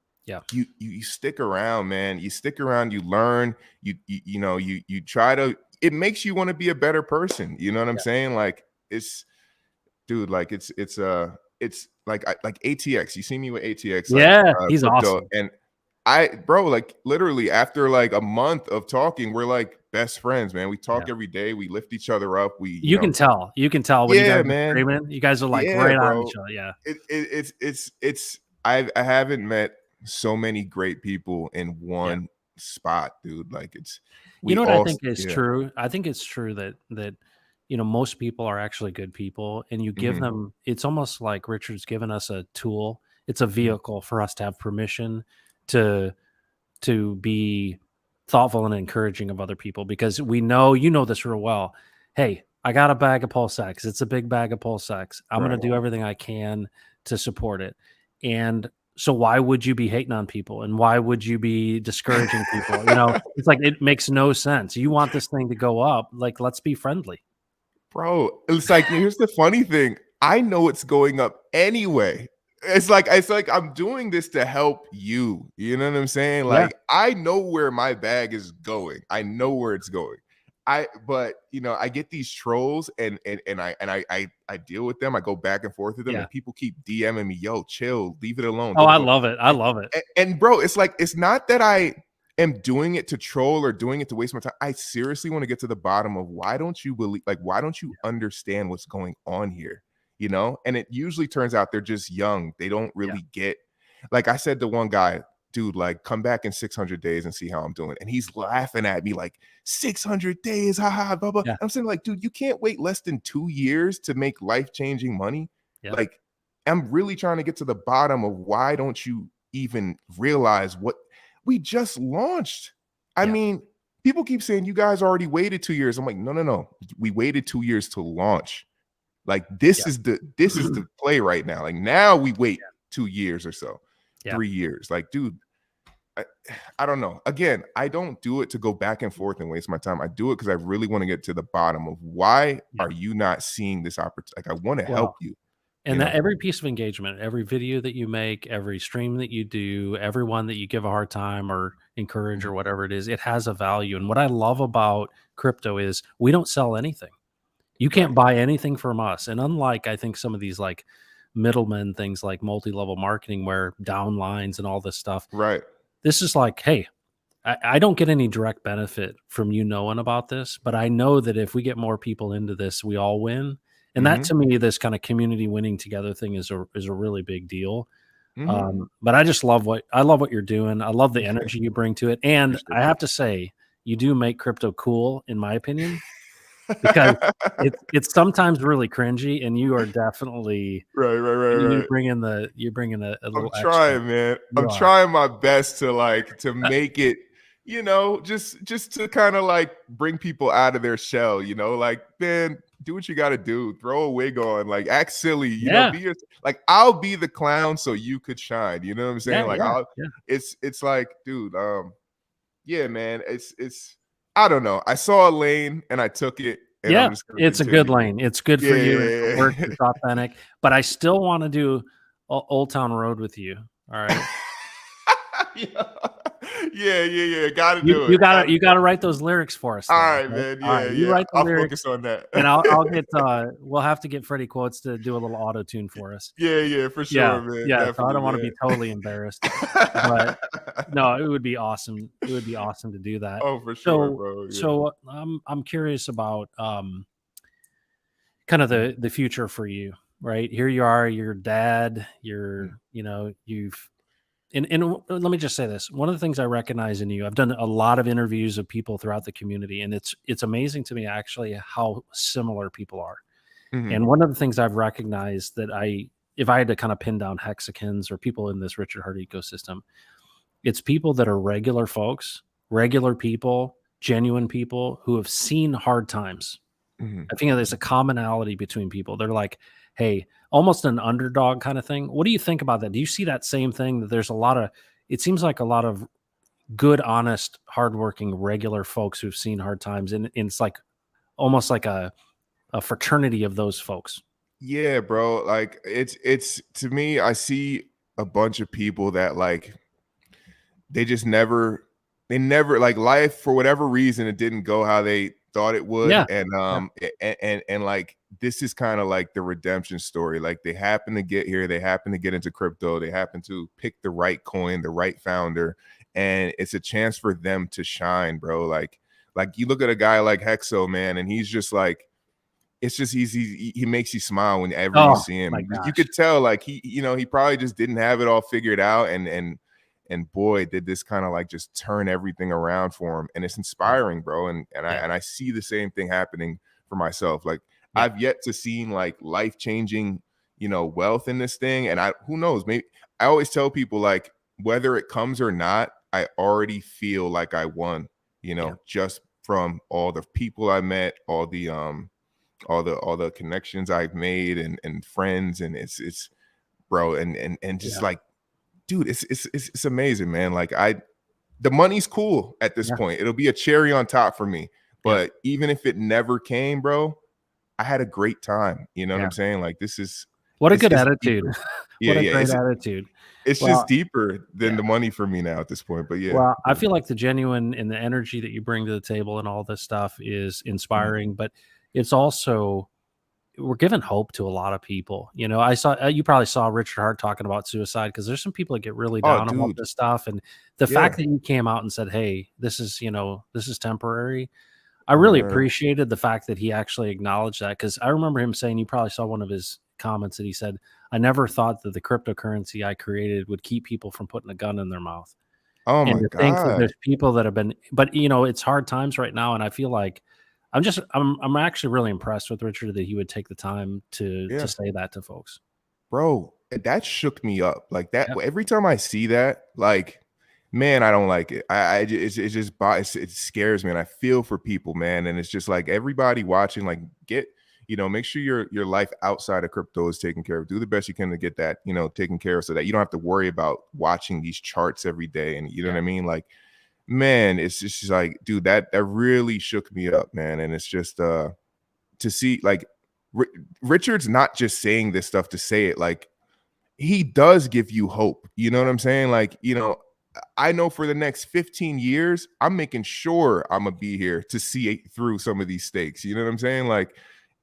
you stick around, man. You stick around, you learn, you try to, it makes you want to be a better person. You know what I'm saying? Like, it's like like ATX. You see me with ATX. Like, he's crypto. awesome. And like, literally after like a month of talking, we're like best friends, man. We talk every day. We lift each other up. You can tell when you guys are screaming. You guys are like right on each other. Yeah. It's I haven't met so many great people in one spot, dude. Like, I think is true. I think it's true that most people are actually good people, and you give them. It's almost like Richard's given us a tool. It's a vehicle for us to have permission to be thoughtful and encouraging of other people, because we know this real well. Hey, I got a bag of PulseX. It's a big bag of PulseX. I'm going to do everything I can to support it. And so why would you be hating on people, and why would you be discouraging people? It's like, it makes no sense. You want this thing to go up. Like, let's be friendly. Bro, it's like, here's the funny thing. I know it's going up anyway. It's like I'm doing this to help you. You know what I'm saying? Like, I know where my bag is going. I know where it's going. but you know, I get these trolls and I deal with them. I go back and forth with them, Yeah. and people keep DMing me, yo, chill, leave it alone. Oh, Don't I go. love it. I love it. And bro, it's like, it's not that I am doing it to troll or doing it to waste my time. I seriously want to get to the bottom of why don't you believe, like, why don't you understand what's going on here? You know, and it usually turns out they're just young. They don't really get, like I said to one guy, dude, like, come back in 600 days and see how I'm doing. And he's laughing at me like, 600 days, haha, blah, blah. Yeah. I'm saying, like, dude, you can't wait less than 2 years to make life-changing money. Yeah. Like, I'm really trying to get to the bottom of why don't you even realize what we just launched. I mean, people keep saying you guys already waited 2 years. I'm like, no. We waited 2 years to launch. Like, this is the play right now. Like, now we wait 2 years or so, 3 years. Like, dude, I don't know. Again, I don't do it to go back and forth and waste my time. I do it because I really want to get to the bottom of why are you not seeing this opportunity? Like, I want to help you. And that every piece of engagement, every video that you make, every stream that you do, everyone that you give a hard time or encourage or whatever it is, it has a value. And what I love about crypto is we don't sell anything. You can't buy anything from us. And unlike, I think, some of these like middlemen things like multi-level marketing where downlines and all this stuff. Right. This is like, hey, I don't get any direct benefit from you knowing about this, but I know that if we get more people into this, we all win. And that, to me, this kind of community winning together thing is a really big deal. But I just love what you're doing. I love the energy you bring to it. And I have to say, you do make crypto cool, in my opinion, because it's sometimes really cringy, and you are definitely right. You're bringing a little. I'm trying, man. I'm trying my best to make it, you know, just to kind of like bring people out of their shell, you know, like, man, do what you got to do. Throw a wig on, like, act silly, you know, be like, I'll be the clown so you could shine. You know what I'm saying? It's like, dude, yeah, man, it's, I don't know. I saw a lane and I took it. And I'm just it's continue. A good lane. It's good for you. It works. It's authentic. But I still want to do Old Town Road with you. All right. Yeah. Gotta do it. You gotta write those lyrics for us. All right, man. Yeah. You write the lyrics. Focus on that. And I'll get. We'll have to get Freddie Quotes to do a little auto tune for us. Yeah, for sure, man. Yeah. So I don't want to be totally embarrassed, but no, it would be awesome. It would be awesome to do that. Oh, for sure, bro. Yeah. So I'm curious about kind of the future for you. Right here, you are. You're dad. You've. And let me just say this. One of the things I recognize in you, I've done a lot of interviews of people throughout the community, and it's amazing to me actually how similar people are. And one of the things I've recognized that if I had to kind of pin down hexagons or people in this Richard Hart ecosystem, it's people that are regular folks, regular people, genuine people who have seen hard times. I think there's a commonality between people. They're like, hey, almost an underdog kind of thing. What do you think about that? Do you see that same thing, that there's it seems like a lot of good, honest, hardworking, regular folks who've seen hard times. And it's like almost like a fraternity of those folks. Yeah, bro. Like it's to me, I see a bunch of people that like, they never like, life for whatever reason, it didn't go how they thought it would. Yeah. And like, this is kind of like the redemption story. Like, they happen to get here, they happen to get into crypto, they happen to pick the right coin, the right founder, and it's a chance for them to shine, bro. Like you look at a guy like Hexo, man, and he's just like, it's just easy. He makes you smile whenever you see him. You could tell, like, he probably just didn't have it all figured out, and boy, did this kind of like just turn everything around for him. And it's inspiring, bro. And I see the same thing happening for myself. Like, I've yet to see like life-changing, wealth in this thing. And who knows, maybe I always tell people, like, whether it comes or not, I already feel like I won, just from all the people I met, all the connections I've made and friends. And it's bro. And just like, dude, it's amazing, man. Like, the money's cool at this point. It'll be a cherry on top for me. But even if it never came, bro, I had a great time. You know what I'm saying? Like, this is, What a good it's attitude. deeper. Yeah, What a yeah. great attitude. It's Well, just deeper than yeah. the money for me now at this point. But yeah. Well, I feel like the genuine and the energy that you bring to the table and all this stuff is Mhm. inspiring, but it's also we're giving hope to a lot of people. You know, I saw you probably saw Richard Hart talking about suicide because there's some people that get really Oh, down about dude. this stuff, and the fact Yeah. that you came out and said, "Hey, this is this is temporary." I really Yeah. appreciated the fact that he actually acknowledged that because I remember him saying you probably saw one of his comments that he said, "I never thought that the cryptocurrency I created would keep people from putting a gun in their mouth." Oh And my to think that God. there's people that have been but, it's hard times right now, and I feel like I'm actually really impressed with Richard that he would take the time to Yeah. say that to folks. Bro, that shook me up. Like that Yeah, every time I see that, like, man, I don't like it. It's just it scares me, and I feel for people, man. And it's just like everybody watching, like, make sure your life outside of crypto is taken care of. Do the best you can to get that, taken care of so that you don't have to worry about watching these charts every day. And you know yeah, what I mean? Like, man, it's just like, dude, that really shook me up, man. And it's just to see like Ri Richard's not just saying this stuff to say it, like, he does give you hope, you know what I'm saying? Like, I know for the next 15 years, I'm making sure Imma be here to see it through some of these stakes, you know what I'm saying? Like,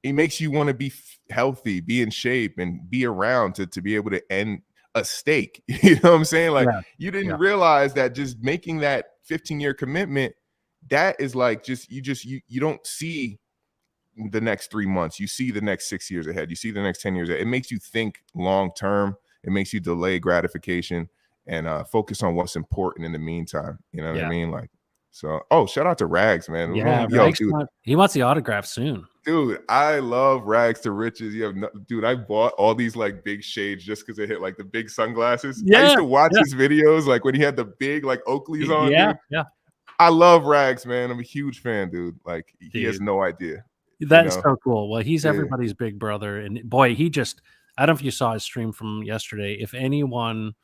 it makes you wanna be healthy, be in shape, and be around to be able to end a stake, you know what I'm saying? Like, yeah, you yeah, didn't realize that just making that 15-year commitment, that is like you don't see the next 3 months. You see the next 6 years ahead. You see the next 10 years ahead. It makes you think long term. It makes you delay gratification and focus on what's important in the meantime. You know what I yeah, mean? Like, so, oh, shout out to Rags, man. yeah, Yo, Rags dude, he wants the autograph soon. dude, I love Rags to riches. You have no, dude, I bought all these like big shades just because they hit like the big sunglasses. I Yeah, used to watch yeah, his videos like when he had the big like Oakleys on, yeah, dude. yeah, I love Rags, man. I'm a huge fan, dude. Like, he has dude. no idea, you That is know? so cool. Well, he's Yeah. everybody's big brother, and boy, he just I don't know if you saw his stream from yesterday. If anyone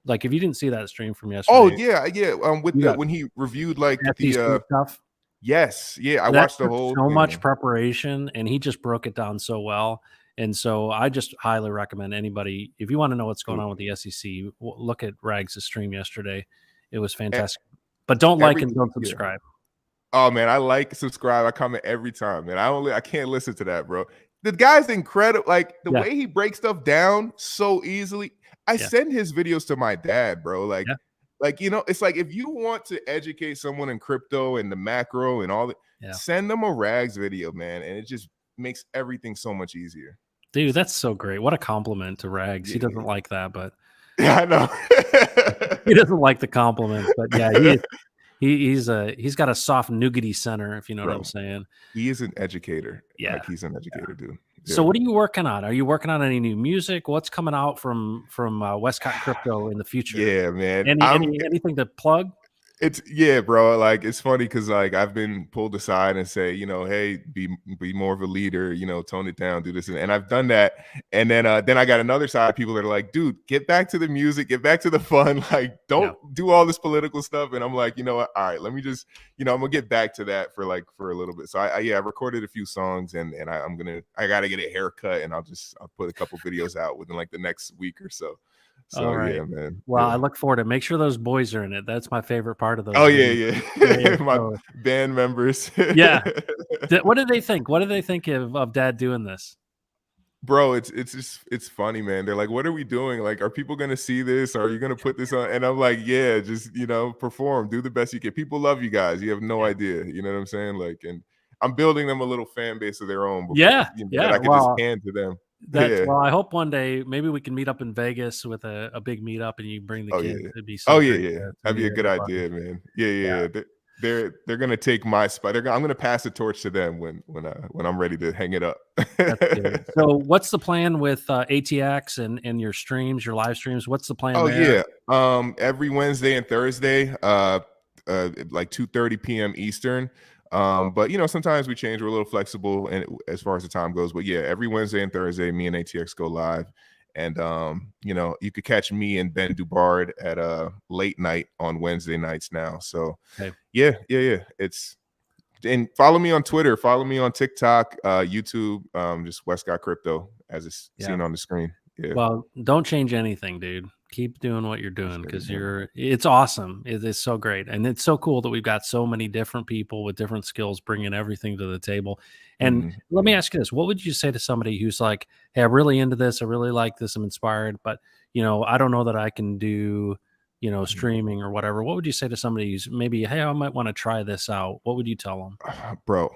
like, if you didn't see that stream from Oh, yesterday, yeah, yeah, with you the got when he reviewed, like, the, SEC stuff. yes, yeah, I That watched the took whole so thing, much man. preparation, and he just broke it down so well, and so I just highly recommend anybody if you wanna know what's going Dude, on with the SEC, look at Rags' stream yesterday. It was e fantastic. But don't like every and don't yeah. subscribe. Oh, man, I like, subscribe, I comment every time, man. I can't listen to that, bro. The guy's incredible, like, the Yeah, way he breaks stuff down so easily. I yeah, send his videos to my dad, bro, yeah, it's like if you want to educate someone in crypto and the macro and all that, yeah. send them a Rags video, man, and it just makes everything so much easier. Dude, that's so great. What a compliment to Rags. He doesn't Yeah. like that, but Yeah, I he know. doesn't like the compliment, but yeah, he's got a soft nougaty center, if you know what I'm Bro, saying. he is an educator. Yeah. Like, he's an educator, dude. So Yeah. what are you working on? Are you working on any new music? What's coming out from Wescott Crypto in the future? Yeah, man. Anything to plug? It's yeah, bro. Like, it's funny because like I've been pulled aside and say, hey, be more of a leader, tone it down, do this, and I've done that. And then I got another side of people that are like, dude, get back to the music, get back to the fun. Like, Yeah. don't do all this political stuff. And I'm like, you know what? All right, let me just, I'm gonna get back to that for a little bit. So I recorded a few songs, and I gotta get a haircut, and I'll put a couple videos out within like the next week or so. All So right. yeah, man. Well, I Yeah. look forward to make sure those boys are in it. That's my favorite part of those Oh yeah, videos. Yeah, yeah. yeah. My So band members. yeah. What did they think? What did they think of dad doing this? Bro, it's just it's funny, man. They're like, "What are we doing? Like, are people gonna see this? Are you gonna put this on?" And I'm like, "Yeah, just perform, do the best you can. People love you guys. You have no Yeah. idea. You know what I'm saying? Like, and I'm building them a little fan base of their own before Yeah. that Yeah. I could just Well, hand to them. that's Yeah. well, I hope one day maybe we can meet up in Vegas with a big meetup and you bring the Oh kids. yeah. It'd be so Oh yeah, great yeah. to That'd be meet a good everybody. idea, man. Yeah, yeah, Yeah. yeah. They're gonna take my spot. I'm gonna pass the torch to them when I'm ready to hang it up. That's good. So what's the plan with ATX and your streams, your live streams? What's the plan Oh there? yeah. Every Wednesday and Thursday, like 2:30 p.m. Eastern. But sometimes we change. We're a little flexible and as far as the time goes. But yeah, every Wednesday and Thursday, me and ATX go live. And you could catch me and Ben Dubard at late night on Wednesday nights now. So Okay. yeah, yeah, yeah. It's And follow me on Twitter, follow me on TikTok, YouTube, just Wescott Crypto as it's seen on the screen. Yeah. Well, don't change anything, dude. Keep doing what you're doing because it's awesome. It's so great. And it's so cool that we've got so many different people with different skills bringing everything to the table. And let me ask you this. What would you say to somebody who's like, hey, I'm really into this. I really like this. I'm inspired, but I don't know that I can do, streaming or whatever. What would you say to somebody who's maybe, hey, I might want to try this out? What would you tell them? Bro,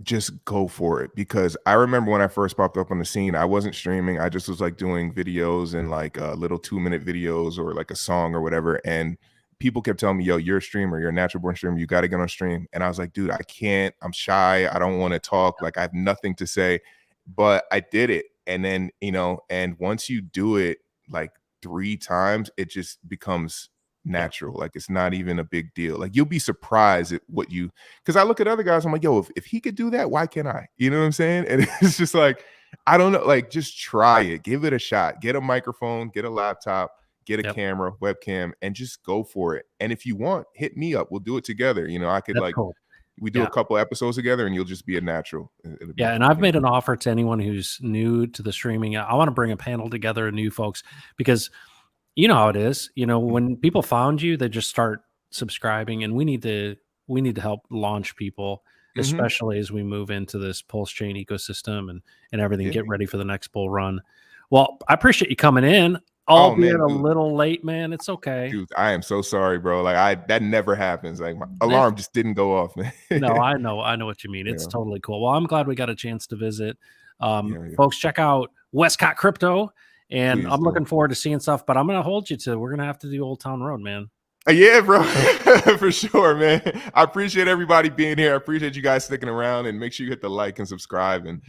just go for it, because I remember when I first popped up on the scene, I wasn't streaming. I just was like doing videos and like little 2-minute videos or like a song or whatever. And people kept telling me, yo, you're a streamer, you're a natural born streamer, you got to get on stream. And I was like, dude, I can't, I'm shy. I don't want to talk. Like I have nothing to say, but I did it. And then, and once you do it like 3 times, it just becomes natural. Like it's not even a big deal. Like you'll be surprised at what you, because I look at other guys, I'm like, yo, if he could do that, why can't I? You know what I'm saying? And it's just like, I don't know, like just try it, give it a shot, get a microphone, get a laptop, get a camera, webcam, and just go for it. And if you want, hit me up, we'll do it together. I could we do a couple episodes together and you'll just be a natural. And I've made an offer to anyone who's new to the streaming. I want to bring a panel together of new folks, because you know how it is. When people found you, they just start subscribing, and we need to help launch people, especially as we move into this Pulse Chain ecosystem and everything. Get ready for the next bull run. Well, I appreciate you coming in. Albeit a little late, man. It's okay. Dude, I am so sorry, bro. Like that never happens. Like my alarm just didn't go off, man. No, I know what you mean. It's totally cool. Well, I'm glad we got a chance to visit. Folks, check out Wescott Crypto. And I'm looking forward to seeing stuff, but I'm going to hold you to, we're going to have to do Old Town Road, man. Yeah, bro. For sure, man. I appreciate everybody being here. I appreciate you guys sticking around, and make sure you hit the like and subscribe and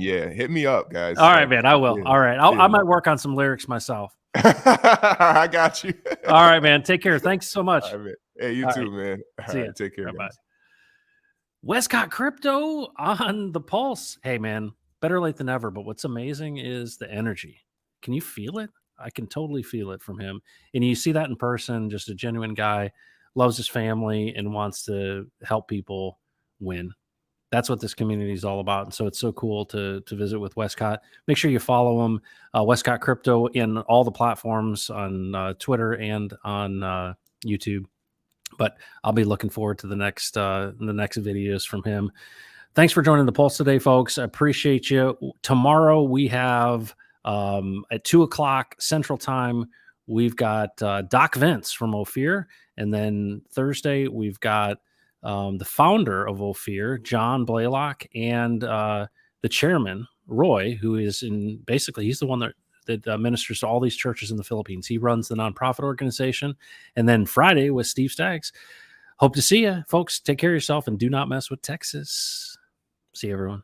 hit me up, guys. All right, man. I will. Yeah. All right. I might work on some lyrics myself. I got you. All right, man. Take care. Thanks so much. All right, man. Hey, you too, man. See ya. Take care. Bye. Wescott Crypto on the Pulse. Hey, man. Better late than never. But what's amazing is the energy. Can you feel it? I can totally feel it from him. And you see that in person, just a genuine guy, loves his family and wants to help people win. That's what this community is all about. And so it's so cool to visit with Wescott. Make sure you follow him, Wescott Crypto, in all the platforms on Twitter and on YouTube. But I'll be looking forward to the next videos from him. Thanks for joining the Pulse today, folks. I appreciate you. Tomorrow we have at 2:00 Central Time, we've got Doc Vince from Ophir. And then Thursday, we've got the founder of Ophir, John Blaylock, and the chairman, Roy, who is he's the one that ministers to all these churches in the Philippines. He runs the nonprofit organization. And then Friday with Steve Staggs. Hope to see you, folks. Take care of yourself and do not mess with Texas. See you, everyone.